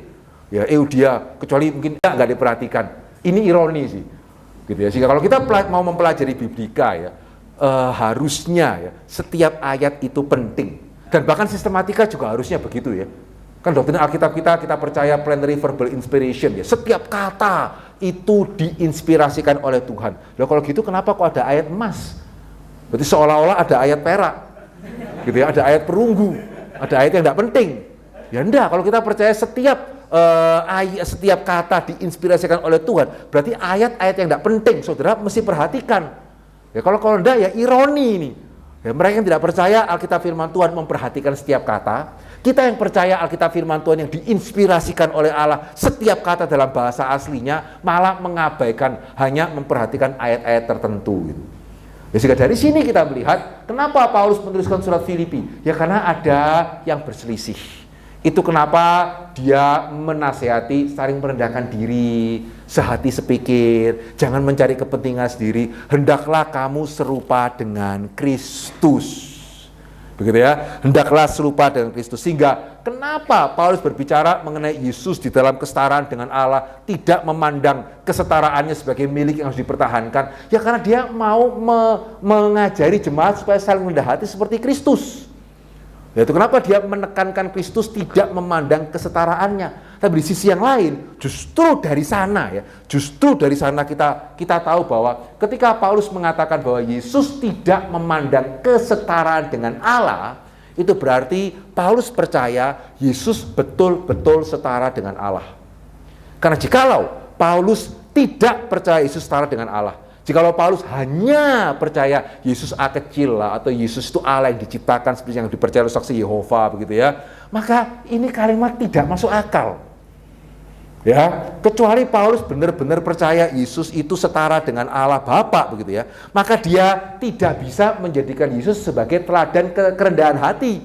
Ya Euodia, kecuali mungkin nggak diperhatikan. Ini ironi sih, gitu ya. Sehingga kalau kita mau mempelajari biblika ya, harusnya ya setiap ayat itu penting. Dan bahkan sistematika juga harusnya begitu ya. Kan doktrin Alkitab kita percaya plenary verbal inspiration ya. Setiap kata itu diinspirasikan oleh Tuhan. Loh kalau gitu kenapa kok ada ayat emas? Berarti seolah-olah ada ayat perak, gitu ya, ada ayat perunggu, ada ayat yang tidak penting. Ya enggak, kalau kita percaya setiap kata diinspirasikan oleh Tuhan, berarti ayat-ayat yang tidak penting, saudara mesti perhatikan. Ya kalau enggak ya ironi ini. Ya, mereka yang tidak percaya Alkitab firman Tuhan memperhatikan setiap kata. Kita yang percaya Alkitab firman Tuhan yang diinspirasikan oleh Allah, setiap kata dalam bahasa aslinya malah mengabaikan, hanya memperhatikan ayat-ayat tertentu gitu. Ya, sehingga dari sini kita melihat kenapa Paulus menuliskan surat Filipi. Ya karena ada yang berselisih. Itu kenapa dia menasihati saling merendahkan diri, sehati sepikir, jangan mencari kepentingan sendiri, hendaklah kamu serupa dengan Kristus. Begitu ya, hendaklah serupa dengan Kristus. Sehingga kenapa Paulus berbicara mengenai Yesus di dalam kesetaraan dengan Allah, tidak memandang kesetaraannya sebagai milik yang harus dipertahankan. Ya karena dia mau mengajari jemaat supaya saling rendah hati seperti Kristus. Yaitu kenapa dia menekankan Kristus tidak memandang kesetaraannya. Tapi di sisi yang lain, justru dari sana kita tahu bahwa ketika Paulus mengatakan bahwa Yesus tidak memandang kesetaraan dengan Allah, itu berarti Paulus percaya Yesus betul-betul setara dengan Allah. Karena jikalau Paulus tidak percaya Yesus setara dengan Allah, jikalau Paulus hanya percaya Yesus A kecil lah, atau Yesus itu Allah yang diciptakan seperti yang dipercaya oleh saksi Yehova begitu ya, maka ini kalimat tidak masuk akal. Ya, kecuali Paulus benar-benar percaya Yesus itu setara dengan Allah Bapa begitu ya, maka dia tidak bisa menjadikan Yesus sebagai teladan kerendahan hati.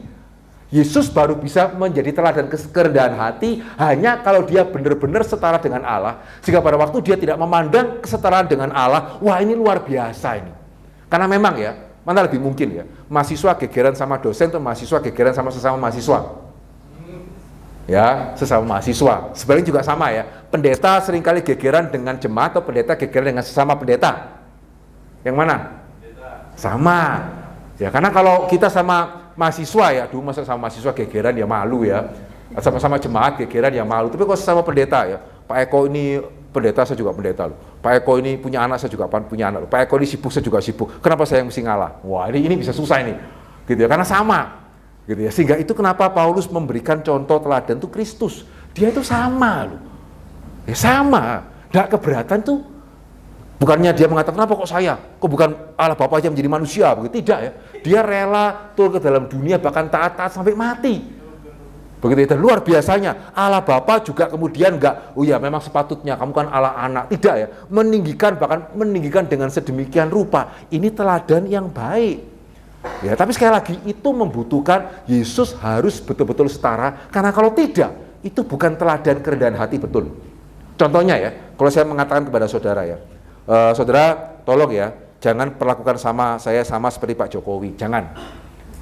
Yesus baru bisa menjadi teladan kerendahan hati hanya kalau dia benar-benar setara dengan Allah. Sehingga pada waktu dia tidak memandang kesetaraan dengan Allah, wah ini luar biasa ini. Karena memang ya, mana lebih mungkin ya, mahasiswa gegeran sama dosen atau mahasiswa gegeran sama sesama mahasiswa? Ya, sesama mahasiswa. Sebaliknya juga sama ya. Pendeta seringkali gegeran dengan jemaat atau pendeta gegeran dengan sesama pendeta. Yang mana? Pendeta. Sama. Ya, karena kalau kita sama mahasiswa ya, dulu masa sama mahasiswa gegeran ya malu ya. Sama-sama jemaat gegeran ya malu. Tapi kalau sesama pendeta ya, Pak Eko ini pendeta, saya juga pendeta loh. Pak Eko ini punya anak, saya juga punya anak loh. Pak Eko ini sibuk, saya juga sibuk. Kenapa saya yang mesti ngalah? Wah, ini bisa susah ini. Gitu ya, karena sama. Gitu ya. Sehingga itu kenapa Paulus memberikan contoh teladan itu Kristus. Dia itu sama loh. Ya sama. Nggak keberatan tuh. Bukannya dia mengatakan, kenapa kok saya? Kok bukan Allah Bapa aja menjadi manusia? Begitu tidak ya. Dia rela turun ke dalam dunia bahkan taat-taat sampai mati. Begitu itu luar biasanya. Allah Bapa juga kemudian enggak, oh ya memang sepatutnya kamu kan Allah anak. Tidak ya, meninggikan, bahkan meninggikan dengan sedemikian rupa. Ini teladan yang baik. Ya, tapi sekali lagi itu membutuhkan Yesus harus betul-betul setara. Karena kalau tidak, itu bukan teladan kerendahan hati betul. Contohnya ya, kalau saya mengatakan kepada saudara ya, saudara tolong ya, jangan perlakukan saya sama seperti Pak Jokowi. Jangan.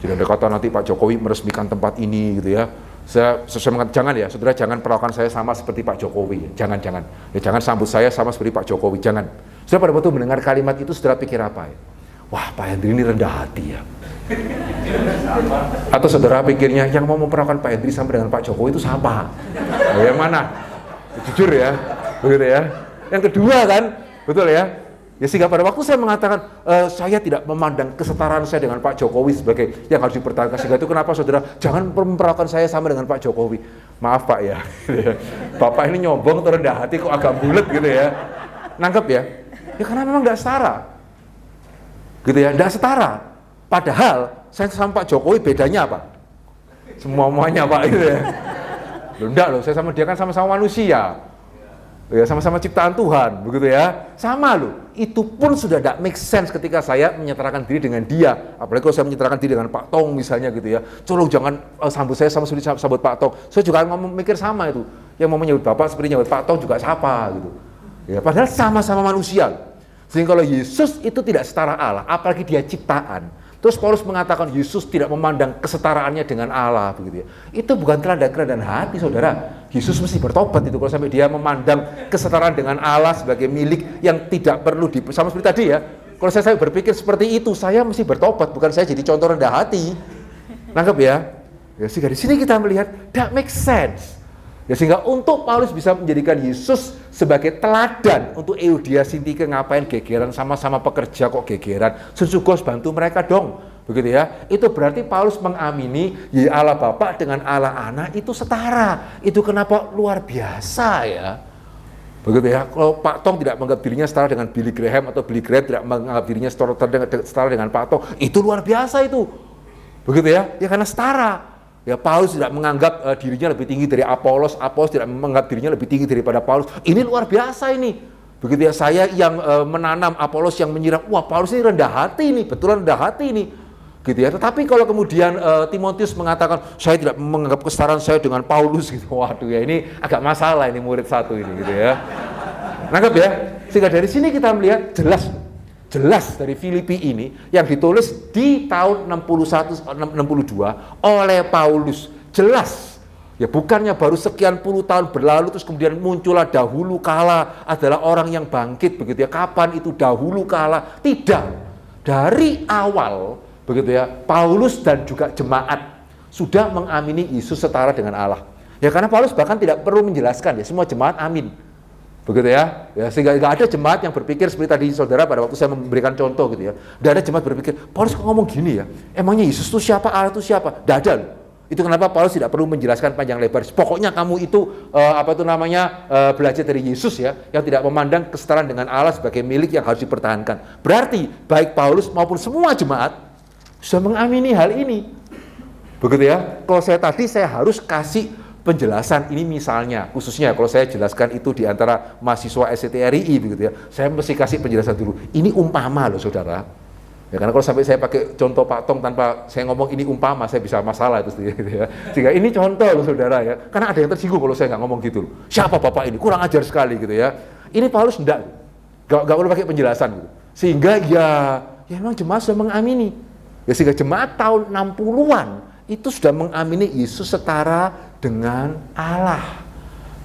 Jangan kata nanti Pak Jokowi meresmikan tempat ini gitu ya. Saya mengatakan jangan ya, saudara jangan perlakukan saya sama seperti Pak Jokowi. Jangan. Ya, jangan sambut saya sama seperti Pak Jokowi. Jangan. Saudara pada waktu mendengar kalimat itu, saudara pikir apa ya? Wah, Pak Hendri ini rendah hati ya. Atau saudara pikirnya yang mau memperlakukan Pak Hendri sama dengan Pak Jokowi itu siapa? Nah, yang mana? Jujur ya, begitu ya. Yang kedua kan, betul ya. Ya sehingga pada waktu saya mengatakan saya tidak memandang kesetaraan saya dengan Pak Jokowi sebagai yang harus dipertahankan, sehingga itu kenapa saudara jangan memperlakukan saya sama dengan Pak Jokowi. Maaf Pak ya, Bapak ini nyombong terendah hati kok agak bulet gitu ya, nangkep ya? Ya karena memang tidak setara, gitu ya, tidak setara. Padahal saya sama Pak Jokowi bedanya apa? Semuanya Pak gitu ya. Loh enggak loh, saya sama dia kan sama-sama manusia. Ya sama-sama ciptaan Tuhan, begitu ya. Sama loh, itu pun sudah tidak make sense ketika saya menyetarakan diri dengan dia. Apalagi kalau saya menyetarakan diri dengan Pak Tong misalnya gitu ya. Tolong jangan sambut saya sama seperti sambut Pak Tong. Saya juga ngomong mikir sama itu. Yang mau menyebut Bapak seperti menyebut Pak Tong juga siapa gitu. Ya, padahal sama-sama manusia. Sehingga kalau Yesus itu tidak setara Allah, apalagi dia ciptaan. Terus Paulus mengatakan Yesus tidak memandang kesetaraannya dengan Allah, begitu ya. Itu bukan teladan hati, saudara. Yesus mesti bertobat itu kalau sampai dia memandang kesetaraan dengan Allah sebagai milik yang tidak perlu sama seperti tadi ya. Kalau saya berpikir seperti itu, saya mesti bertobat, bukan saya jadi contoh rendah hati. Nangkep ya? Ya sehingga di sini kita melihat that makes sense. Ya sehingga untuk Paulus bisa menjadikan Yesus sebagai teladan untuk Euodia Sintike ngapain gegeran, sama-sama pekerja kok gegeran, sesungguhnya bantu mereka dong, begitu ya. Itu berarti Paulus mengamini ya Allah Bapa dengan Allah Anak itu setara. Itu kenapa luar biasa ya, begitu ya. Kalau Pak Tong tidak menganggap dirinya setara dengan Billy Graham, atau Billy Graham tidak menganggap dirinya setara dengan Pak Tong, itu luar biasa itu, begitu ya. Ya karena setara. Ya Paulus tidak menganggap dirinya lebih tinggi dari Apolos, Apolos tidak menganggap dirinya lebih tinggi daripada Paulus. Ini luar biasa ini. Begitu ya, saya yang menanam, Apolos yang menyiram. Wah, Paulus ini rendah hati ini, betulan rendah hati ini. Gitu ya. Tetapi kalau kemudian Timotius mengatakan, saya tidak menganggap kesetaraan saya dengan Paulus gitu. Waduh ya, ini agak masalah ini murid satu ini gitu ya. Nangkep ya? Sehingga dari sini kita melihat jelas dari Filipi ini yang ditulis di tahun 61-62 oleh Paulus. Jelas. Ya bukannya baru sekian puluh tahun berlalu terus kemudian muncullah dahulu kala adalah orang yang bangkit begitu ya. Kapan itu dahulu kala? Tidak. Dari awal begitu ya, Paulus dan juga jemaat sudah mengamini Yesus setara dengan Allah. Ya karena Paulus bahkan tidak perlu menjelaskan ya, semua jemaat amin. Begitu ya, sehingga nggak ada jemaat yang berpikir seperti tadi saudara pada waktu saya memberikan contoh gitu ya. Nggak ada jemaat berpikir, Paulus kok ngomong gini ya, emangnya Yesus itu siapa, Allah itu siapa? Nggak ada loh. Itu kenapa Paulus tidak perlu menjelaskan panjang lebar. Pokoknya kamu itu belajar dari Yesus ya, yang tidak memandang kesetaraan dengan Allah sebagai milik yang harus dipertahankan. Berarti baik Paulus maupun semua jemaat sudah mengamini hal ini. Begitu ya. Kalau saya harus kasih penjelasan ini misalnya, khususnya kalau saya jelaskan itu di antara mahasiswa SCTRI begitu ya, saya mesti kasih penjelasan dulu. Ini umpama loh saudara. Ya karena kalau sampai saya pakai contoh Pak Tong tanpa saya ngomong ini umpama, saya bisa masalah itu gitu ya. Sehingga ini contoh loh saudara ya. Karena ada yang tersinggung kalau saya nggak ngomong gitu loh. Siapa Bapak ini? Kurang ajar sekali gitu ya. Ini Paulus enggak perlu pakai penjelasan gitu. Sehingga ya memang jemaat sudah mengamini. Ya sehingga jemaat tahun 60-an itu sudah mengamini Yesus setara dengan Allah.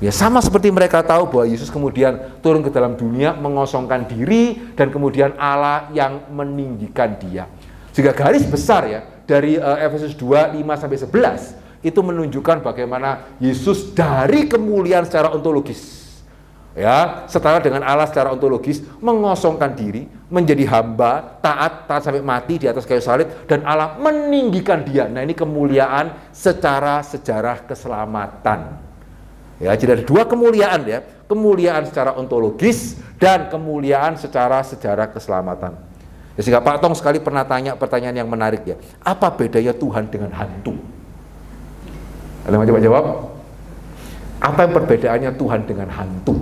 Ya sama seperti mereka tahu bahwa Yesus kemudian turun ke dalam dunia mengosongkan diri dan kemudian Allah yang meninggikan dia. Sehingga garis besar ya dari Efesus 2, 5-11 itu menunjukkan bagaimana Yesus dari kemuliaan secara ontologis ya setara dengan Allah secara ontologis mengosongkan diri menjadi hamba taat sampai mati di atas kayu salib dan Allah meninggikan dia. Nah ini kemuliaan secara sejarah keselamatan. Ya, jadi ada dua kemuliaan ya, kemuliaan secara ontologis dan kemuliaan secara sejarah keselamatan. Ya, sehingga Pak Tong sekali pernah tanya pertanyaan yang menarik ya, apa bedanya Tuhan dengan hantu? Ada yang coba jawab? Apa yang perbedaannya Tuhan dengan hantu?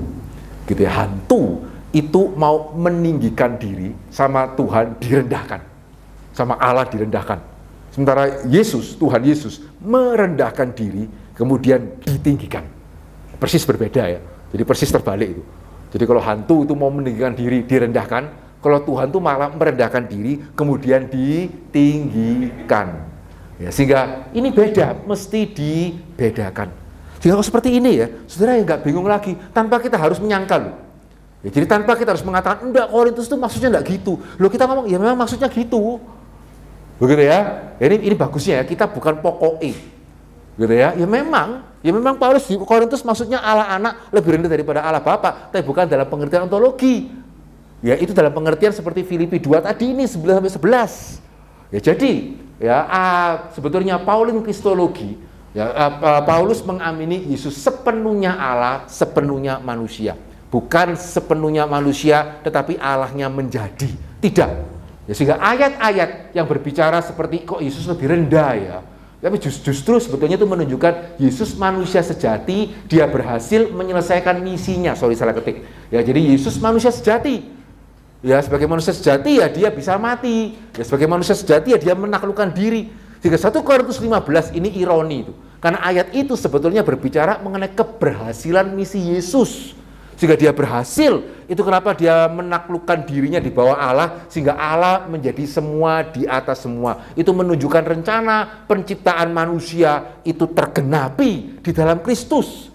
Gitu ya, hantu itu mau meninggikan diri sama Tuhan direndahkan, sama Allah direndahkan. Sementara Yesus, Tuhan Yesus merendahkan diri kemudian ditinggikan. Persis berbeda ya, jadi persis terbalik itu. Jadi kalau hantu itu mau meninggikan diri direndahkan, kalau Tuhan itu malah merendahkan diri kemudian ditinggikan. Ya, sehingga ini beda, mesti dibedakan. Sehingga kalau seperti ini ya, saudara ya nggak bingung lagi, tanpa kita harus menyangkal loh. Ya, jadi tanpa kita harus mengatakan, enggak Korintus itu maksudnya enggak gitu. Loh kita ngomong, ya memang maksudnya gitu. Begitu ya, ini bagusnya ya, kita bukan pokoknya. Gitu ya memang Paulus di Korintus maksudnya Allah anak lebih rendah daripada Allah Bapa, tapi bukan dalam pengertian ontologi. Ya itu dalam pengertian seperti Filipi 2 tadi ini 9-11. Ya jadi ya sebetulnya Pauline Kristologi ya Paulus mengamini Yesus sepenuhnya Allah, sepenuhnya manusia. Bukan sepenuhnya manusia tetapi Allahnya menjadi. Tidak. Ya sehingga ayat-ayat yang berbicara seperti kok Yesus lebih rendah ya. Tapi justru sebetulnya itu menunjukkan Yesus manusia sejati, dia berhasil menyelesaikan misinya. Salah ketik. Ya, jadi Yesus manusia sejati. Ya, sebagai manusia sejati ya dia bisa mati. Ya, sebagai manusia sejati ya dia menaklukkan diri. Sehingga 1 Korintus 15 ini ironi itu. Karena ayat itu sebetulnya berbicara mengenai keberhasilan misi Yesus. Sehingga dia berhasil, itu kenapa dia menaklukkan dirinya di bawah Allah, sehingga Allah menjadi semua di atas semua. Itu menunjukkan rencana penciptaan manusia itu tergenapi di dalam Kristus.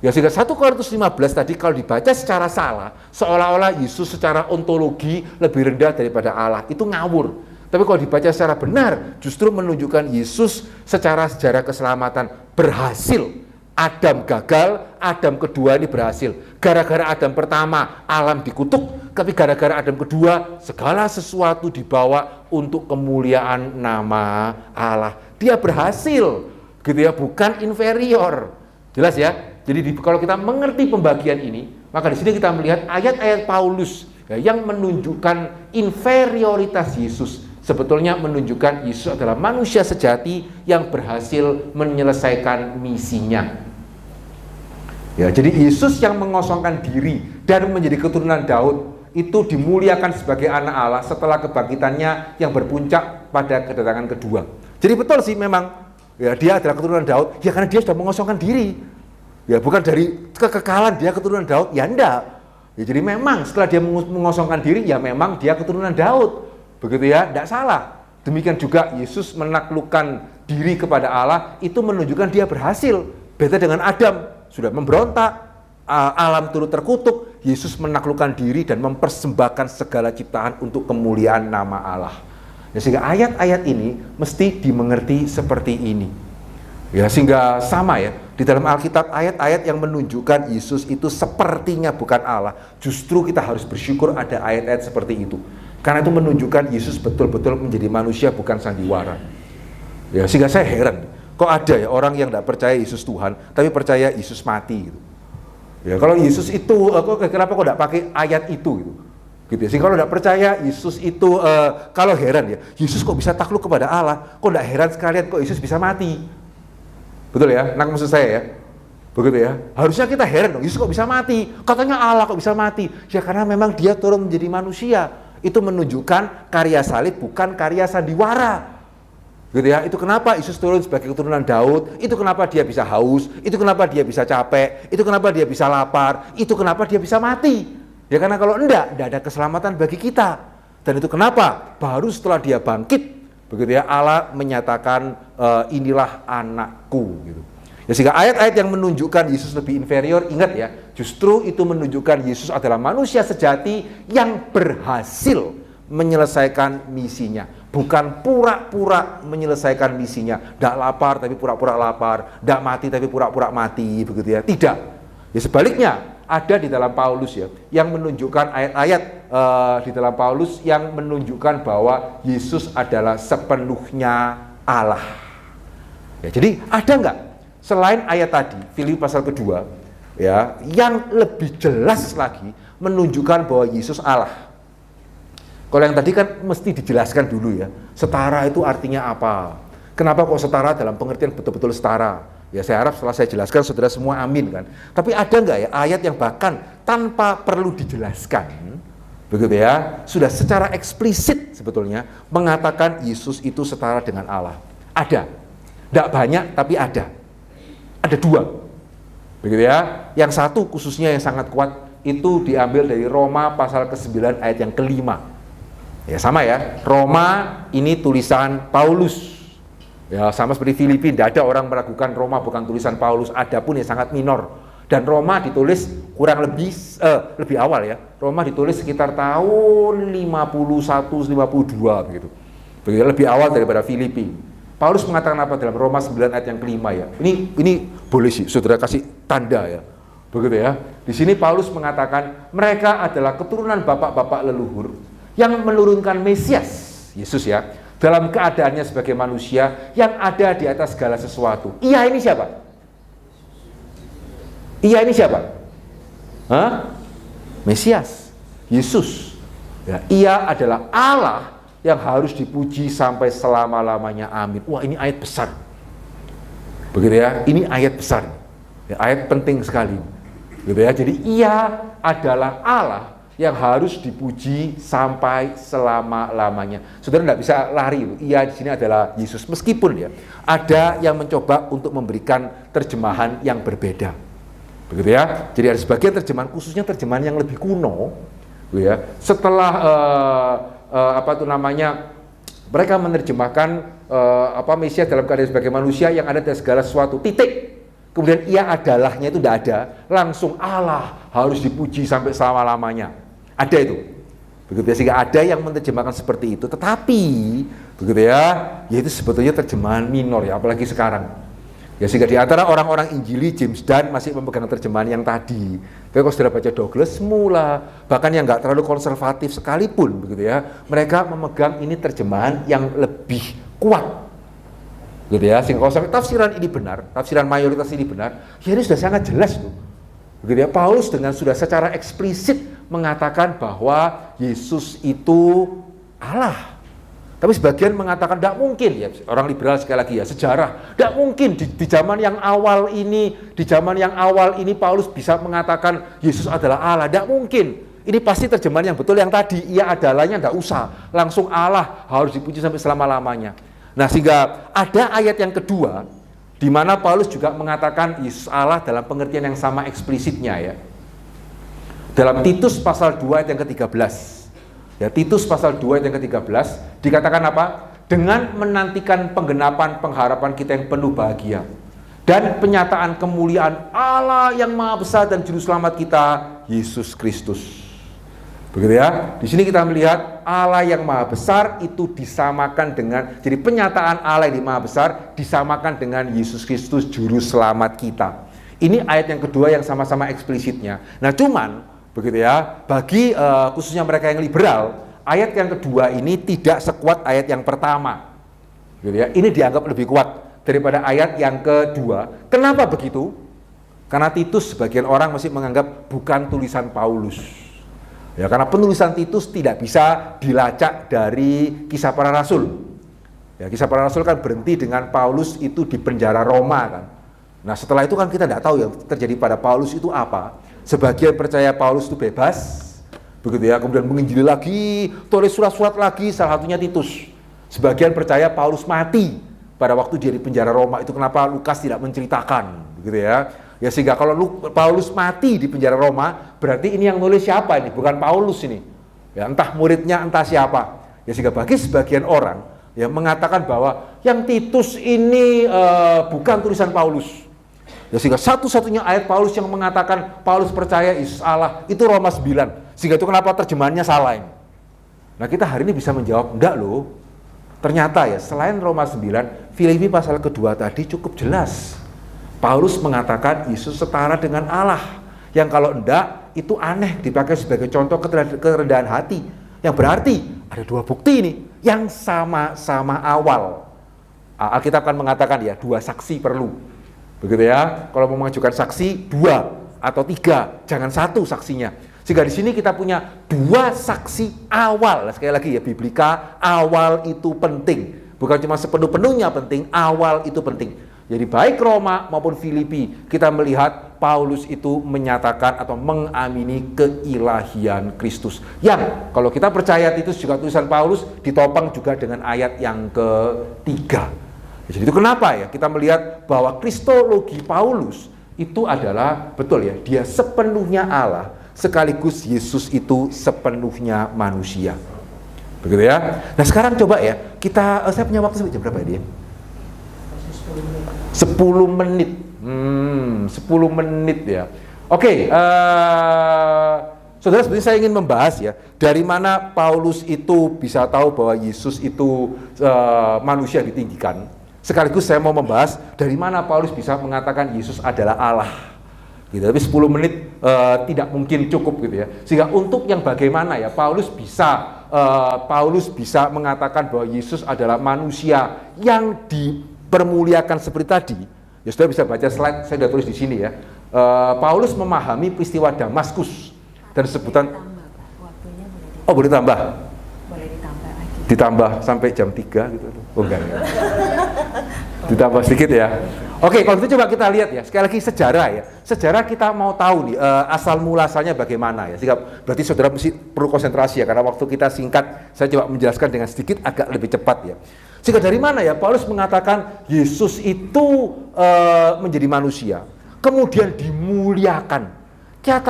Ya sehingga 1 Korintus 15 tadi kalau dibaca secara salah, seolah-olah Yesus secara ontologi lebih rendah daripada Allah. Itu ngawur. Tapi kalau dibaca secara benar, justru menunjukkan Yesus secara sejarah keselamatan berhasil. Adam gagal, Adam kedua ini berhasil. Gara-gara Adam pertama, alam dikutuk. Tapi gara-gara Adam kedua, segala sesuatu dibawa untuk kemuliaan nama Allah. Dia berhasil, gitu ya, bukan inferior. Jelas ya? Jadi kalau kita mengerti pembagian ini, maka di sini kita melihat ayat-ayat Paulus ya, yang menunjukkan inferioritas Yesus. Sebetulnya menunjukkan Yesus adalah manusia sejati yang berhasil menyelesaikan misinya. Ya, jadi Yesus yang mengosongkan diri dan menjadi keturunan Daud itu dimuliakan sebagai anak Allah setelah kebangkitannya yang berpuncak pada kedatangan kedua. Jadi betul sih memang ya dia adalah keturunan Daud ya karena dia sudah mengosongkan diri. Ya bukan dari kekekalan dia keturunan Daud, ya enggak. Ya jadi memang setelah dia mengosongkan diri ya memang dia keturunan Daud. Begitu ya, enggak salah. Demikian juga Yesus menaklukkan diri kepada Allah itu menunjukkan dia berhasil. Beda dengan Adam sudah memberontak, alam turut terkutuk, Yesus menaklukkan diri dan mempersembahkan segala ciptaan untuk kemuliaan nama Allah. Ya, sehingga ayat-ayat ini mesti dimengerti seperti ini. Ya, sehingga sama ya, di dalam Alkitab ayat-ayat yang menunjukkan Yesus itu sepertinya bukan Allah, justru kita harus bersyukur ada ayat-ayat seperti itu. Karena itu menunjukkan Yesus betul-betul menjadi manusia bukan sandiwara. Ya, sehingga saya heran. Kok ada ya orang yang tidak percaya Yesus Tuhan, tapi percaya Yesus mati gitu. Ya kalau Yesus itu, kenapa kok tidak pakai ayat itu gitu? Gitu ya. Sehingga kalau tidak percaya Yesus itu, kalau heran ya, Yesus kok bisa takluk kepada Allah? Kok tidak heran sekalian kok Yesus bisa mati? Betul ya? Nah maksud saya ya, begitu ya. Harusnya kita heran dong, Yesus kok bisa mati? Katanya Allah kok bisa mati? Ya karena memang dia turun menjadi manusia. Itu menunjukkan karya salib bukan karya sandiwara. Gitu ya, itu kenapa Yesus turun sebagai keturunan Daud, itu kenapa dia bisa haus, itu kenapa dia bisa capek, itu kenapa dia bisa lapar, itu kenapa dia bisa mati. Ya karena kalau enggak ada keselamatan bagi kita. Dan itu kenapa baru setelah dia bangkit, begitu ya, Allah menyatakan inilah anakku gitu. Ya, sehingga ayat-ayat yang menunjukkan Yesus lebih inferior, ingat ya, justru itu menunjukkan Yesus adalah manusia sejati yang berhasil menyelesaikan misinya. Bukan pura-pura menyelesaikan misinya. Tidak lapar tapi pura-pura lapar, tidak mati tapi pura-pura mati, begitu ya. Tidak. Ya sebaliknya, ada di dalam Paulus ya, yang menunjukkan ayat-ayat di dalam Paulus yang menunjukkan bahwa Yesus adalah sepenuhnya Allah. Ya, jadi ada nggak selain ayat tadi, Filipi pasal kedua, ya, yang lebih jelas lagi menunjukkan bahwa Yesus Allah? Kalau yang tadi kan mesti dijelaskan dulu ya, setara itu artinya apa? Kenapa kok setara dalam pengertian betul-betul setara? Ya saya harap setelah saya jelaskan saudara semua amin kan. Tapi ada nggak ya ayat yang bahkan tanpa perlu dijelaskan, begitu ya, sudah secara eksplisit sebetulnya mengatakan Yesus itu setara dengan Allah? Ada. Tidak banyak tapi ada. Ada dua. Begitu ya. Yang satu khususnya yang sangat kuat itu diambil dari Roma pasal ke-9 ayat yang kelima. Ya sama ya, Roma ini tulisan Paulus. Ya sama seperti Filipi, tidak ada orang meragukan Roma bukan tulisan Paulus, adapun yang sangat minor. Dan Roma ditulis kurang lebih awal ya. Roma ditulis sekitar tahun 51-52 begitu. Begitu lebih awal daripada Filipi. Paulus mengatakan apa dalam Roma 9 ayat yang kelima ya. Ini boleh sih saudara kasih tanda ya. Begitu ya. Di sini Paulus mengatakan mereka adalah keturunan bapak-bapak leluhur yang menurunkan Mesias, Yesus ya, dalam keadaannya sebagai manusia yang ada di atas segala sesuatu. Ia ini siapa? Ia ini siapa? Hah? Mesias, Yesus. Ya, ia adalah Allah yang harus dipuji sampai selama-lamanya. Amin. Wah, ini ayat besar. Begitu ya, ini ayat besar. Ya, ayat penting sekali. Gitu ya. Jadi ia adalah Allah yang harus dipuji sampai selama-lamanya. Saudara tidak bisa lari. Ia di sini adalah Yesus. Meskipun ya ada yang mencoba untuk memberikan terjemahan yang berbeda. Begitu ya. Jadi ada sebagian terjemahan, khususnya terjemahan yang lebih kuno, gitu ya. Setelah mereka menerjemahkan Mesias dalam keadaan sebagai manusia yang ada dari segala sesuatu. Titik. Kemudian ia adalahnya itu tidak ada. Langsung Allah harus dipuji sampai selama-lamanya. Ada itu, begitu ya, sehingga ada yang menerjemahkan seperti itu. Tetapi, begitu ya, itu sebetulnya terjemahan minor ya, apalagi sekarang. Ya sehingga di antara orang-orang Injili, James Dunn masih memegang terjemahan yang tadi. Tapi kalau sudah baca Douglas Mula, bahkan yang nggak terlalu konservatif sekalipun, begitu ya, mereka memegang ini terjemahan yang lebih kuat. Gitu ya, sehingga kalau sampai tafsiran ini benar, tafsiran mayoritas ini benar, ya ini sudah sangat jelas tuh. Begitu ya, Paulus dengan sudah secara eksplisit mengatakan bahwa Yesus itu Allah. Tapi sebagian mengatakan tidak mungkin ya, orang liberal sekali lagi ya, sejarah tidak mungkin di zaman yang awal ini, Paulus bisa mengatakan Yesus adalah Allah, tidak mungkin. Ini pasti terjemahan yang betul yang tadi, ia adalahnya tidak usah, langsung Allah harus dipuji sampai selama-lamanya. Nah, sehingga ada ayat yang kedua di mana Paulus juga mengatakan Yesus Allah dalam pengertian yang sama eksplisitnya ya. Dalam Titus pasal 2 ayat yang ke-13. Ya, Titus pasal 2 ayat yang ke-13 dikatakan apa? Dengan menantikan penggenapan pengharapan kita yang penuh bahagia dan penyataan kemuliaan Allah yang Maha Besar dan juru selamat kita, Yesus Kristus. Begitu ya. Di sini kita melihat Allah yang Maha Besar itu disamakan dengan, jadi penyataan Allah yang Maha Besar disamakan dengan Yesus Kristus juru selamat kita. Ini ayat yang kedua yang sama-sama eksplisitnya. Nah, cuman begitu ya, bagi khususnya mereka yang liberal, ayat yang kedua ini tidak sekuat ayat yang pertama. Gitu ya. Ini dianggap lebih kuat daripada ayat yang kedua. Kenapa begitu? Karena Titus sebagian orang masih menganggap bukan tulisan Paulus. Ya, karena penulisan Titus tidak bisa dilacak dari Kisah Para Rasul. Ya, Kisah Para Rasul kan berhenti dengan Paulus itu di penjara Roma kan. Nah, setelah itu kan kita tidak tahu yang terjadi pada Paulus itu apa. Sebagian percaya Paulus itu bebas, begitu ya, kemudian menginjili lagi, tulis surat-surat lagi, salah satunya Titus. Sebagian percaya Paulus mati pada waktu dia di penjara Roma. Itu kenapa Lukas tidak menceritakan, begitu ya. Ya sehingga kalau Paulus mati di penjara Roma, berarti ini yang nulis siapa ini? Bukan Paulus ini. Ya, entah muridnya, entah siapa. Ya sehingga bagi sebagian orang ya mengatakan bahwa yang Titus ini bukan tulisan Paulus. Ya, sehingga satu-satunya ayat Paulus yang mengatakan Paulus percaya Yesus Allah itu Roma 9. Sehingga itu kenapa terjemahannya salah ini. Nah, kita hari ini bisa menjawab, enggak loh. Ternyata ya, selain Roma 9, Filipi pasal kedua tadi cukup jelas. Paulus mengatakan Yesus setara dengan Allah. Yang kalau enggak, itu aneh dipakai sebagai contoh kerendahan hati. Yang berarti ada dua bukti ini yang sama-sama awal. Alkitab akan mengatakan ya, dua saksi perlu. Begitu ya, kalau mau mengajukan saksi, dua atau tiga, jangan satu saksinya. Sehingga di sini kita punya dua saksi awal. Nah, sekali lagi ya, biblika, awal itu penting. Bukan cuma sepenuh-penuhnya penting, awal itu penting. Jadi baik Roma maupun Filipi, kita melihat Paulus itu menyatakan atau mengamini keilahian Kristus. Yang kalau kita percaya itu juga tulisan Paulus, ditopang juga dengan ayat yang ketiga. Jadi itu kenapa ya kita melihat bahwa kristologi Paulus itu adalah betul ya, dia sepenuhnya Allah, sekaligus Yesus itu sepenuhnya manusia. Begitu ya. Nah sekarang coba ya, saya punya waktu sampai jam berapa ya dia? 10 menit. 10 menit ya. Oke, saudara, sebenarnya saya ingin membahas ya, dari mana Paulus itu bisa tahu bahwa Yesus itu manusia ditinggikan. Sekaligus saya mau membahas dari mana Paulus bisa mengatakan Yesus adalah Allah. Gitu. Tapi 10 menit tidak mungkin cukup gitu ya. Sehingga untuk yang bagaimana ya Paulus bisa mengatakan bahwa Yesus adalah manusia yang dipermuliakan seperti tadi. Ya sudah bisa baca slide, saya sudah tulis di sini ya. Paulus memahami peristiwa Damaskus dan sebutan. Oh boleh tambah. Boleh ditambah lagi. Ditambah sampai jam 3 gitu. Oh enggak ya. Ditambah sedikit ya. Oke, kalau itu coba kita lihat ya. Sekali lagi sejarah ya. Sejarah kita mau tahu nih asal muasalnya bagaimana ya. Sehingga berarti saudara mesti perlu konsentrasi ya, karena waktu kita singkat. Saya coba menjelaskan dengan sedikit agak lebih cepat ya. Sehingga dari mana ya Paulus mengatakan Yesus itu menjadi manusia, kemudian dimuliakan.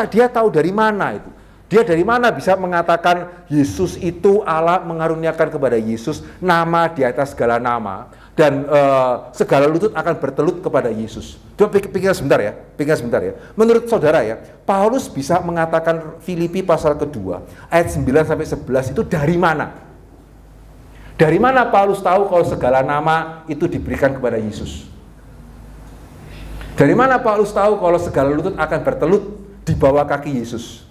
Dia tahu dari mana itu. Dia dari mana bisa mengatakan Yesus itu Allah mengaruniakan kepada Yesus nama di atas segala nama, dan segala lutut akan bertelut kepada Yesus. Coba pikir sebentar ya, Menurut saudara ya, Paulus bisa mengatakan Filipi pasal kedua ayat 9 sampai 11 itu dari mana? Dari mana Paulus tahu kalau segala nama itu diberikan kepada Yesus? Dari mana Paulus tahu kalau segala lutut akan bertelut di bawah kaki Yesus?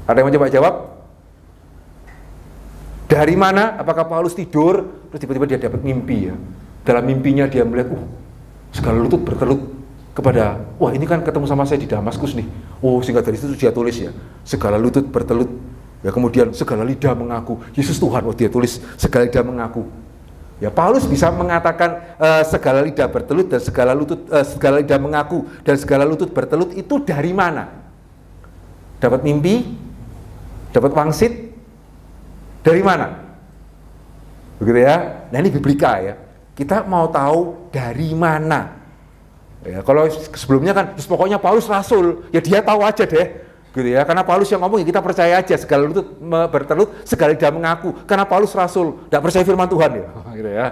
Ada yang mau coba jawab? Dari mana? Apakah Paulus tidur, terus tiba-tiba dia dapat mimpi ya? Dalam mimpinya dia melihat, segala lutut bertelut kepada, ini kan ketemu sama saya di Damaskus nih. Sehingga dari situ dia tulis ya, segala lutut bertelut. Ya kemudian segala lidah mengaku Yesus Tuhan. Dia tulis segala lidah mengaku. Ya Paulus bisa mengatakan segala lidah bertelut dan segala lidah mengaku dan segala lutut bertelut itu dari mana? Dapat mimpi? Dapat wangsit? Dari mana? Begitu ya. Nah ini biblika ya. Kita mau tahu dari mana. Ya, kalau sebelumnya kan pokoknya Paulus rasul, ya dia tahu aja deh. Gitu ya, karena Paulus yang ngomong ya kita percaya aja, segala lutut bertelut, segala lidah mengaku. Karena Paulus rasul, tidak percaya firman Tuhan ya. Gitu ya.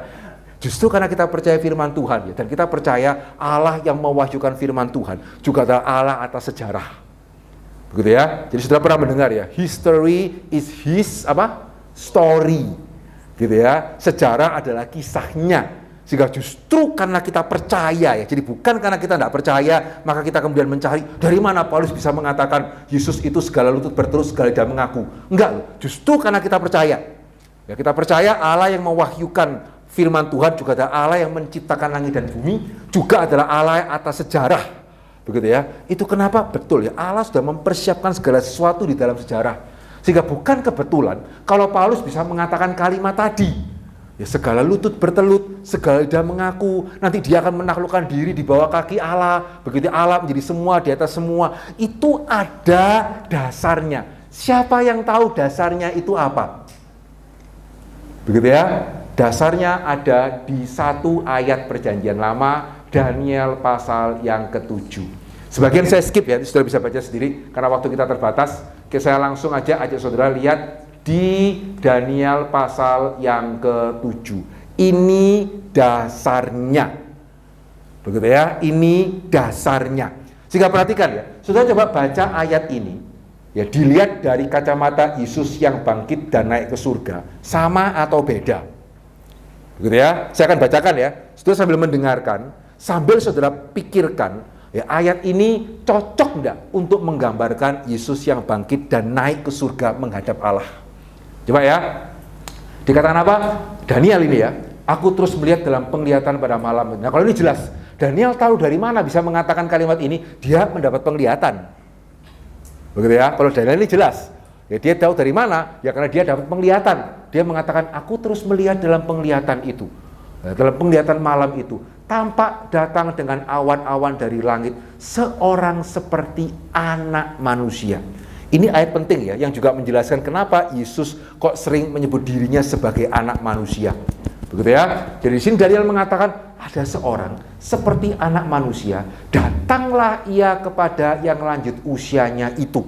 Justru karena kita percaya firman Tuhan ya, dan kita percaya Allah yang mewahyukan firman Tuhan juga adalah Allah atas sejarah. Begitu ya. Jadi sudah pernah mendengar ya, history is his story. Gitu ya. Sejarah adalah kisahnya. Sehingga justru karena kita percaya ya, jadi bukan karena kita tidak percaya maka kita kemudian mencari dari mana Paulus bisa mengatakan Yesus itu segala lutut bertelut, segala lidah mengaku. Enggak, justru karena kita percaya. Ya, kita percaya Allah yang mewahyukan firman Tuhan juga adalah Allah yang menciptakan langit dan bumi, juga adalah Allah yang atas sejarah. Begitu ya. Itu kenapa betul ya, Allah sudah mempersiapkan segala sesuatu di dalam sejarah. Sehingga bukan kebetulan kalau Paulus bisa mengatakan kalimat tadi. Ya, segala lutut bertelut, segala lidah mengaku, nanti dia akan menaklukkan diri di bawah kaki Allah. Begitu Allah menjadi semua, di atas semua. Itu ada dasarnya. Siapa yang tahu dasarnya itu apa? Begitu ya. Dasarnya ada di satu ayat perjanjian lama, Daniel pasal yang ke-7. Sebagian saya skip ya, sudah bisa baca sendiri karena waktu kita terbatas. Saya langsung aja ajak saudara lihat di Daniel pasal yang ke-7. Ini dasarnya. Begitu ya, ini dasarnya. Sehingga perhatikan ya, saudara coba baca ayat ini, ya dilihat dari kacamata Yesus yang bangkit dan naik ke surga, sama atau beda? Begitu ya, saya akan bacakan ya, saudara sambil mendengarkan, sambil saudara pikirkan, ya ayat ini cocok enggak untuk menggambarkan Yesus yang bangkit dan naik ke surga menghadap Allah? Coba ya, dikatakan apa? Daniel ini ya, aku terus melihat dalam penglihatan pada malam. Nah kalau ini jelas, Daniel tahu dari mana bisa mengatakan kalimat ini, dia mendapat penglihatan. Begitu ya, kalau Daniel ini jelas, ya dia tahu dari mana, ya karena dia dapat penglihatan. Dia mengatakan, aku terus melihat dalam penglihatan itu. Nah, dalam penglihatan malam itu, tampak datang dengan awan-awan dari langit, seorang seperti anak manusia. Ini ayat penting ya, yang juga menjelaskan kenapa Yesus kok sering menyebut dirinya sebagai anak manusia. Begitu ya. Jadi di sini Daniel mengatakan ada seorang seperti anak manusia, datanglah ia kepada yang lanjut usianya itu.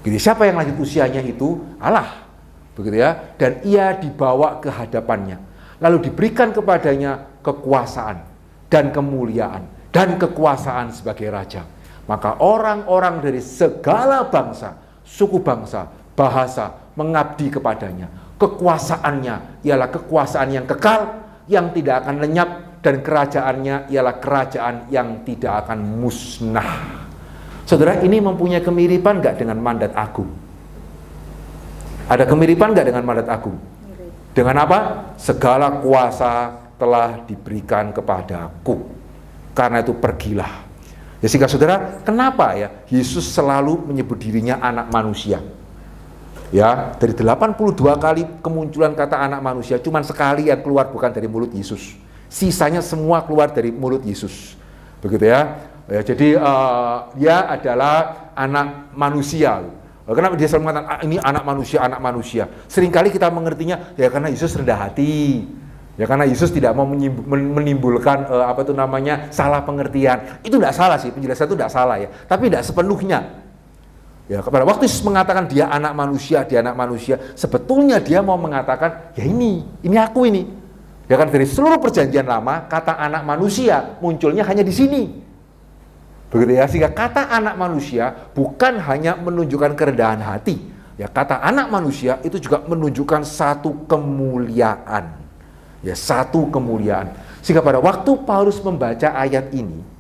Jadi siapa yang lanjut usianya itu? Allah. Begitu ya. Dan ia dibawa ke hadapannya. Lalu diberikan kepadanya kekuasaan dan kemuliaan dan kekuasaan sebagai raja. Maka orang-orang dari segala bangsa, suku bangsa, bahasa mengabdi kepadanya. Kekuasaannya ialah kekuasaan yang kekal, yang tidak akan lenyap, dan kerajaannya ialah kerajaan yang tidak akan musnah. Saudara, ini mempunyai kemiripan nggak dengan mandat agung? Ada kemiripan nggak dengan mandat agung? Dengan apa? Segala kuasa telah diberikan kepadaku. Karena itu pergilah. Ya sehingga saudara, kenapa ya Yesus selalu menyebut dirinya anak manusia? Ya, dari 82 kali kemunculan kata anak manusia, cuman sekali yang keluar bukan dari mulut Yesus. Sisanya semua keluar dari mulut Yesus. Begitu ya. Ya jadi dia adalah anak manusia. Kenapa dia selalu mengatakan ini anak manusia, anak manusia? Seringkali kita mengertinya ya karena Yesus rendah hati. Ya karena Yesus tidak mau menimbulkan salah pengertian. Itu tidak salah sih, penjelasan itu tidak salah ya. Tapi tidak sepenuhnya. Ya, pada waktu Yesus mengatakan dia anak manusia, sebetulnya dia mau mengatakan, ya ini aku ini. Ya kan dari seluruh perjanjian lama, kata anak manusia munculnya hanya di sini. Begitu ya, sehingga kata anak manusia bukan hanya menunjukkan kerendahan hati. Ya, kata anak manusia itu juga menunjukkan satu kemuliaan. Ya, satu kemuliaan. Sehingga pada waktu Paulus membaca ayat ini,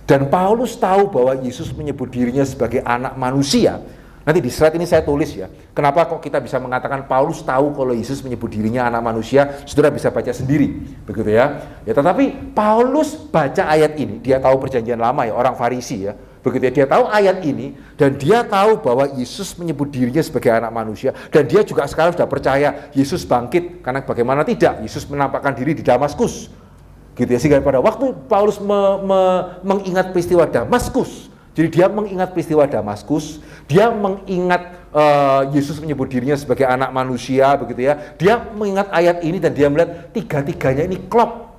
dan Paulus tahu bahwa Yesus menyebut dirinya sebagai anak manusia. Nanti di slide ini saya tulis ya. Kenapa kok kita bisa mengatakan Paulus tahu kalau Yesus menyebut dirinya anak manusia? Saudara bisa baca sendiri, begitu ya. Ya, tetapi Paulus baca ayat ini, dia tahu perjanjian lama ya, orang Farisi ya. Begitu ya, dia tahu ayat ini dan dia tahu bahwa Yesus menyebut dirinya sebagai anak manusia dan dia juga sekarang sudah percaya Yesus bangkit, karena bagaimana tidak, Yesus menampakkan diri di Damaskus. Gitu ya, sehingga pada waktu Paulus mengingat peristiwa Damaskus, jadi dia mengingat peristiwa Damaskus, dia mengingat Yesus menyebut dirinya sebagai anak manusia, begitu ya, dia mengingat ayat ini dan dia melihat tiga-tiganya ini klop.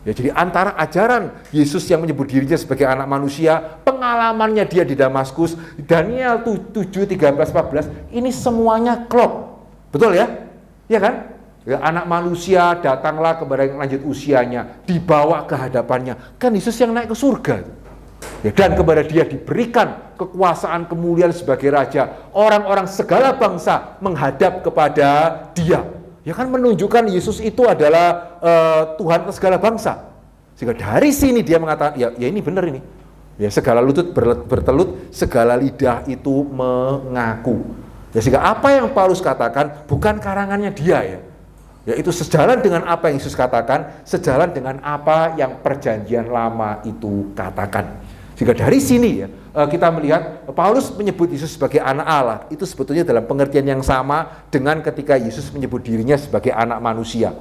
Ya, jadi antara ajaran Yesus yang menyebut dirinya sebagai anak manusia, pengalamannya dia di Damaskus, Daniel 7, 13, 14, ini semuanya klop. Betul ya? Iya kan? Ya, anak manusia datanglah kepada yang lanjut usianya, dibawa ke hadapannya. Kan Yesus yang naik ke surga. Ya, dan kepada dia diberikan kekuasaan kemuliaan sebagai raja. Orang-orang segala bangsa menghadap kepada dia. Ya kan menunjukkan Yesus itu adalah Tuhan segala bangsa. Sehingga dari sini dia mengatakan, ya ini benar ini. Ya, segala lutut bertelut, segala lidah itu mengaku. Ya, sehingga apa yang Paulus katakan bukan karangannya dia ya. Ya, itu sejalan dengan apa yang Yesus katakan, sejalan dengan apa yang perjanjian lama itu katakan. Sehingga dari sini ya, kita melihat Paulus menyebut Yesus sebagai anak Allah, itu sebetulnya dalam pengertian yang sama dengan ketika Yesus menyebut dirinya sebagai anak manusia.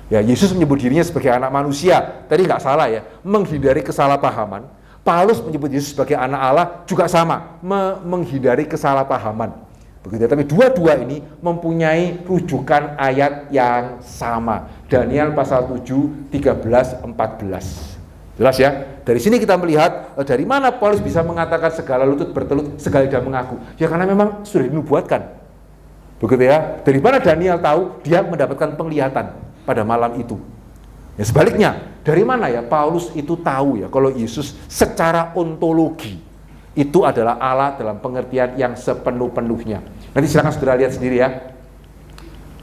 Ya, Yesus menyebut dirinya sebagai anak manusia, tadi nggak salah ya, menghindari kesalahpahaman. Paulus menyebut Yesus sebagai anak Allah juga sama, menghindari kesalahpahaman. Begitu, tapi dua-dua ini mempunyai rujukan ayat yang sama. Daniel pasal 7, 13, 14. Jelas ya? Dari sini kita melihat dari mana Paulus bisa mengatakan segala lutut bertelut, segala lidah mengaku. Ya karena memang sudah dinubuatkan. Begitu ya? Dari mana Daniel tahu? Dia mendapatkan penglihatan pada malam itu. Ya sebaliknya, dari mana ya Paulus itu tahu ya kalau Yesus secara ontologi itu adalah Allah dalam pengertian yang sepenuh-penuhnya. Nanti silakan saudara lihat sendiri ya.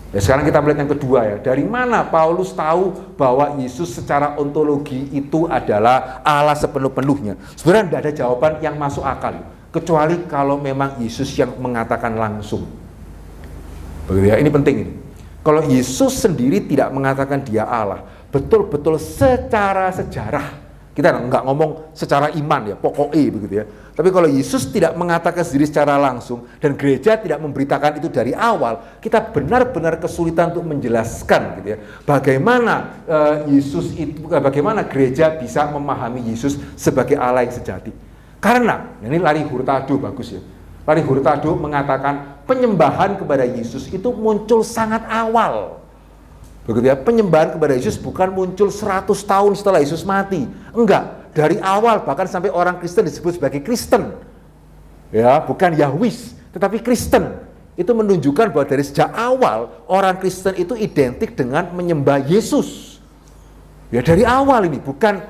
Ya sekarang kita melihat yang kedua ya. Dari mana Paulus tahu bahwa Yesus secara ontologi itu adalah Allah sepenuh-penuhnya? Sebenarnya tidak ada jawaban yang masuk akal, kecuali kalau memang Yesus yang mengatakan langsung. Begitu ya, ini penting ini. Kalau Yesus sendiri tidak mengatakan dia Allah, betul-betul secara sejarah, kita nggak ngomong secara iman ya, pokoknya begitu ya. Tapi kalau Yesus tidak mengatakan sendiri secara langsung dan gereja tidak memberitakan itu dari awal, kita benar-benar kesulitan untuk menjelaskan gitu ya. Bagaimana Yesus itu, bagaimana gereja bisa memahami Yesus sebagai Allah yang sejati. Karena ini Larry Hurtado bagus ya. Larry Hurtado mengatakan penyembahan kepada Yesus itu muncul sangat awal. Begitu ya, penyembahan kepada Yesus bukan muncul 100 tahun setelah Yesus mati. Enggak, dari awal bahkan sampai orang Kristen disebut sebagai Kristen. Ya, bukan Yahwis, tetapi Kristen. Itu menunjukkan bahwa dari sejak awal orang Kristen itu identik dengan menyembah Yesus. Ya dari awal ini, bukan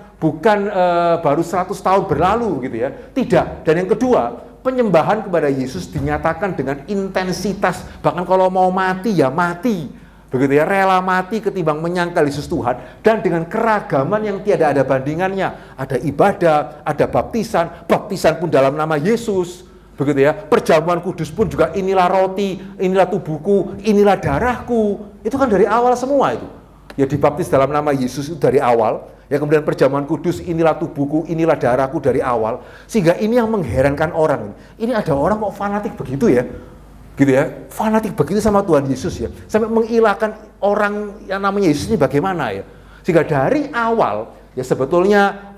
baru 100 tahun berlalu gitu ya. Tidak. Dan yang kedua, penyembahan kepada Yesus dinyatakan dengan intensitas, bahkan kalau mau mati ya mati. Begitu ya, rela mati ketimbang menyangkal Yesus Tuhan, dan dengan keragaman yang tiada ada bandingannya. Ada ibadah, ada baptisan pun dalam nama Yesus. Begitu ya, perjamuan kudus pun juga inilah roti, inilah tubuhku, inilah darahku. Itu kan dari awal semua itu. Ya dibaptis dalam nama Yesus itu dari awal. Ya kemudian perjamuan kudus, inilah tubuhku, inilah darahku dari awal. Sehingga ini yang mengherankan orang. Ini ada orang kok fanatik begitu ya. Gitu ya, fanatik begitu sama Tuhan Yesus ya, sampai mengilahkan orang yang namanya Yesus ini bagaimana ya. Sehingga dari awal ya sebetulnya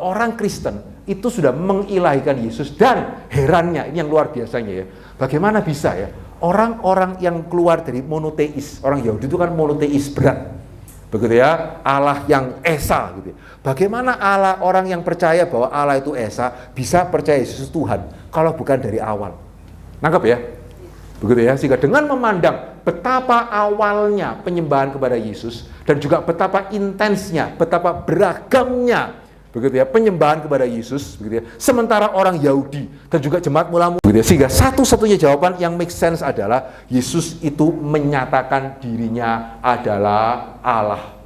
orang Kristen itu sudah mengilahikan Yesus, dan herannya ini yang luar biasanya ya, bagaimana bisa ya orang-orang yang keluar dari monoteis, orang Yahudi itu kan monoteis berat, begitu ya, Allah yang esa gitu ya. Bagaimana orang yang percaya bahwa Allah itu esa bisa percaya Yesus Tuhan kalau bukan dari awal? Nangkep ya? Begitu ya, sehingga dengan memandang betapa awalnya penyembahan kepada Yesus dan juga betapa intensnya, betapa beragamnya begitu ya penyembahan kepada Yesus begitu ya. Sementara orang Yahudi dan juga jemaat mula-mula begitu ya, sehingga satu-satunya jawaban yang make sense adalah Yesus itu menyatakan dirinya adalah Allah.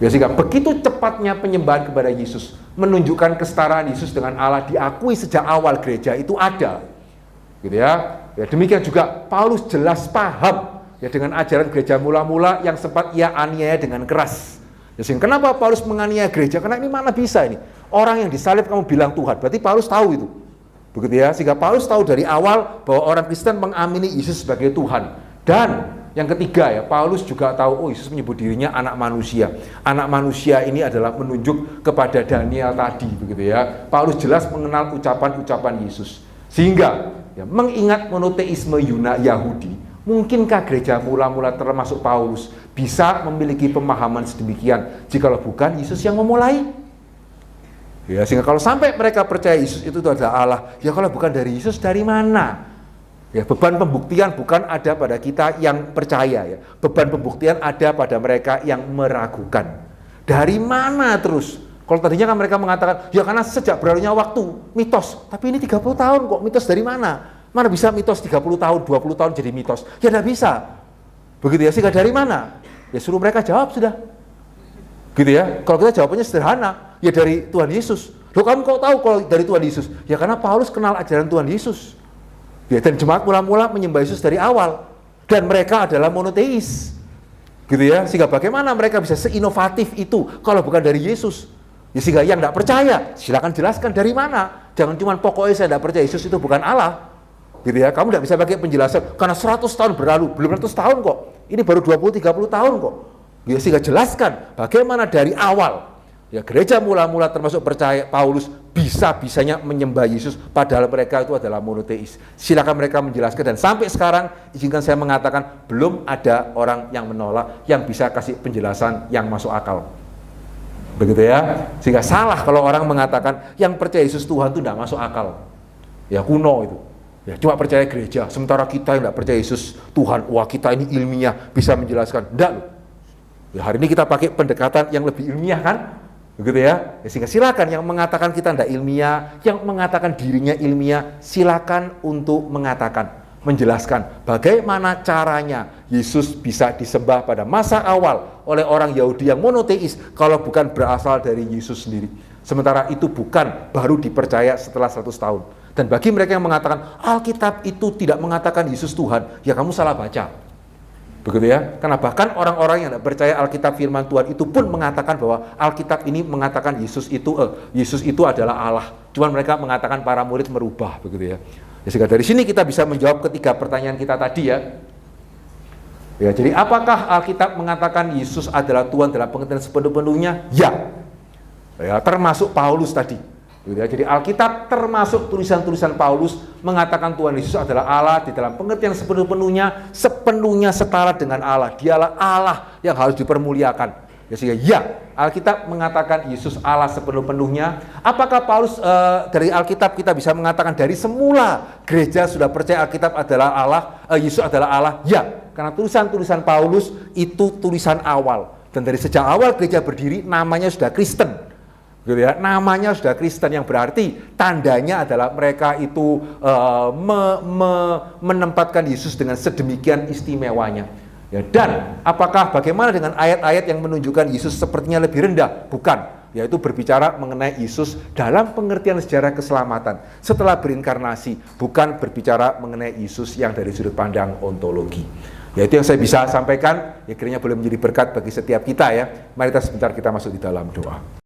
Ya, sehingga begitu cepatnya penyembahan kepada Yesus menunjukkan kesetaraan Yesus dengan Allah diakui sejak awal gereja itu ada. Gitu ya. Ya, demikian juga Paulus jelas paham ya dengan ajaran gereja mula-mula yang sempat ia aniaya dengan keras. Ya, sehingga kenapa Paulus menganiaya gereja? Karena ini mana bisa ini orang yang disalib kamu bilang Tuhan, berarti Paulus tahu itu. Begitu ya, sehingga Paulus tahu dari awal bahwa orang Kristen mengamini Yesus sebagai Tuhan. Dan yang ketiga ya, Paulus juga tahu Yesus menyebut dirinya anak manusia. Anak manusia ini adalah menunjuk kepada Daniel tadi begitu ya. Paulus jelas mengenal ucapan-ucapan Yesus. Sehingga ya, mengingat monoteisme Yahudi, mungkinkah gereja mula-mula termasuk Paulus bisa memiliki pemahaman sedemikian jikalau bukan Yesus yang memulai? Ya, sehingga kalau sampai mereka percaya Yesus itu adalah Allah, ya kalau bukan dari Yesus dari mana? Ya, beban pembuktian bukan ada pada kita yang percaya ya. Beban pembuktian ada pada mereka yang meragukan. Dari mana terus? Kalau tadinya kan mereka mengatakan, ya karena sejak berlalunya waktu, mitos. Tapi ini 30 tahun kok, mitos dari mana? Mana bisa mitos 30 tahun, 20 tahun jadi mitos? Ya tidak bisa. Begitu ya, sehingga dari mana? Ya suruh mereka jawab sudah. Gitu ya, kalau kita jawabannya sederhana, ya dari Tuhan Yesus. Loh kamu kok tahu kalau dari Tuhan Yesus? Ya karena Paulus kenal ajaran Tuhan Yesus. Ya, dan jemaat mula-mula menyembah Yesus dari awal. Dan mereka adalah monoteis. Gitu ya, sehingga bagaimana mereka bisa seinovatif itu kalau bukan dari Yesus? Ya, sehingga yang tidak percaya, silakan jelaskan dari mana. Jangan cuma pokoknya saya tidak percaya Yesus itu bukan Allah. Gitu ya, kamu tidak bisa pakai penjelasan karena 100 tahun berlalu, belum 100 tahun kok. Ini baru 20-30 tahun kok. Ya, sehingga jelaskan bagaimana dari awal. Ya, gereja mula-mula termasuk percaya Paulus bisa-bisanya menyembah Yesus padahal mereka itu adalah monoteis. Silakan mereka menjelaskan, dan sampai sekarang izinkan saya mengatakan belum ada orang yang menolak yang bisa kasih penjelasan yang masuk akal. Begitu ya, sehingga salah kalau orang mengatakan yang percaya Yesus Tuhan itu tidak masuk akal. Ya kuno itu. Ya cuma percaya gereja, sementara kita yang tidak percaya Yesus Tuhan, wah kita ini ilmiah bisa menjelaskan. Tidak loh. Ya, hari ini kita pakai pendekatan yang lebih ilmiah kan? Begitu ya? Sehingga silakan yang mengatakan kita tidak ilmiah, yang mengatakan dirinya ilmiah, silakan untuk mengatakan, menjelaskan bagaimana caranya Yesus bisa disembah pada masa awal oleh orang Yahudi yang monoteis kalau bukan berasal dari Yesus sendiri. Sementara itu bukan baru dipercaya setelah 100 tahun. Dan bagi mereka yang mengatakan Alkitab itu tidak mengatakan Yesus Tuhan, ya kamu salah baca. Begitu ya? Karena bahkan orang-orang yang tidak percaya Alkitab firman Tuhan itu pun mengatakan bahwa Alkitab ini mengatakan Yesus itu adalah Allah. Cuman mereka mengatakan para murid merubah, begitu ya. Ya, sehingga dari sini kita bisa menjawab ketiga pertanyaan kita tadi ya. Ya, jadi apakah Alkitab mengatakan Yesus adalah Tuhan dalam pengertian sepenuh-penuhnya? Ya. Ya, termasuk Paulus tadi. Ya, jadi Alkitab termasuk tulisan-tulisan Paulus mengatakan Tuhan Yesus adalah Allah di dalam pengertian sepenuh-penuhnya, sepenuhnya setara dengan Allah. Dialah Allah yang harus dipermuliakan. Ya, sehingga ya, Alkitab mengatakan Yesus Allah sepenuh-penuhnya. Apakah Paulus dari Alkitab kita bisa mengatakan dari semula gereja sudah percaya Alkitab adalah Allah, Yesus adalah Allah? Ya, karena tulisan-tulisan Paulus itu tulisan awal. Dan dari sejak awal gereja berdiri namanya sudah Kristen. Gitu ya, namanya sudah Kristen, yang berarti tandanya adalah mereka itu menempatkan Yesus dengan sedemikian istimewanya. Ya, dan apakah bagaimana dengan ayat-ayat yang menunjukkan Yesus sepertinya lebih rendah? Bukan, yaitu berbicara mengenai Yesus dalam pengertian sejarah keselamatan setelah berinkarnasi, bukan berbicara mengenai Yesus yang dari sudut pandang ontologi. Ya, itu yang saya bisa sampaikan, ya kiranya boleh menjadi berkat bagi setiap kita ya. Mari kita sebentar kita masuk di dalam doa.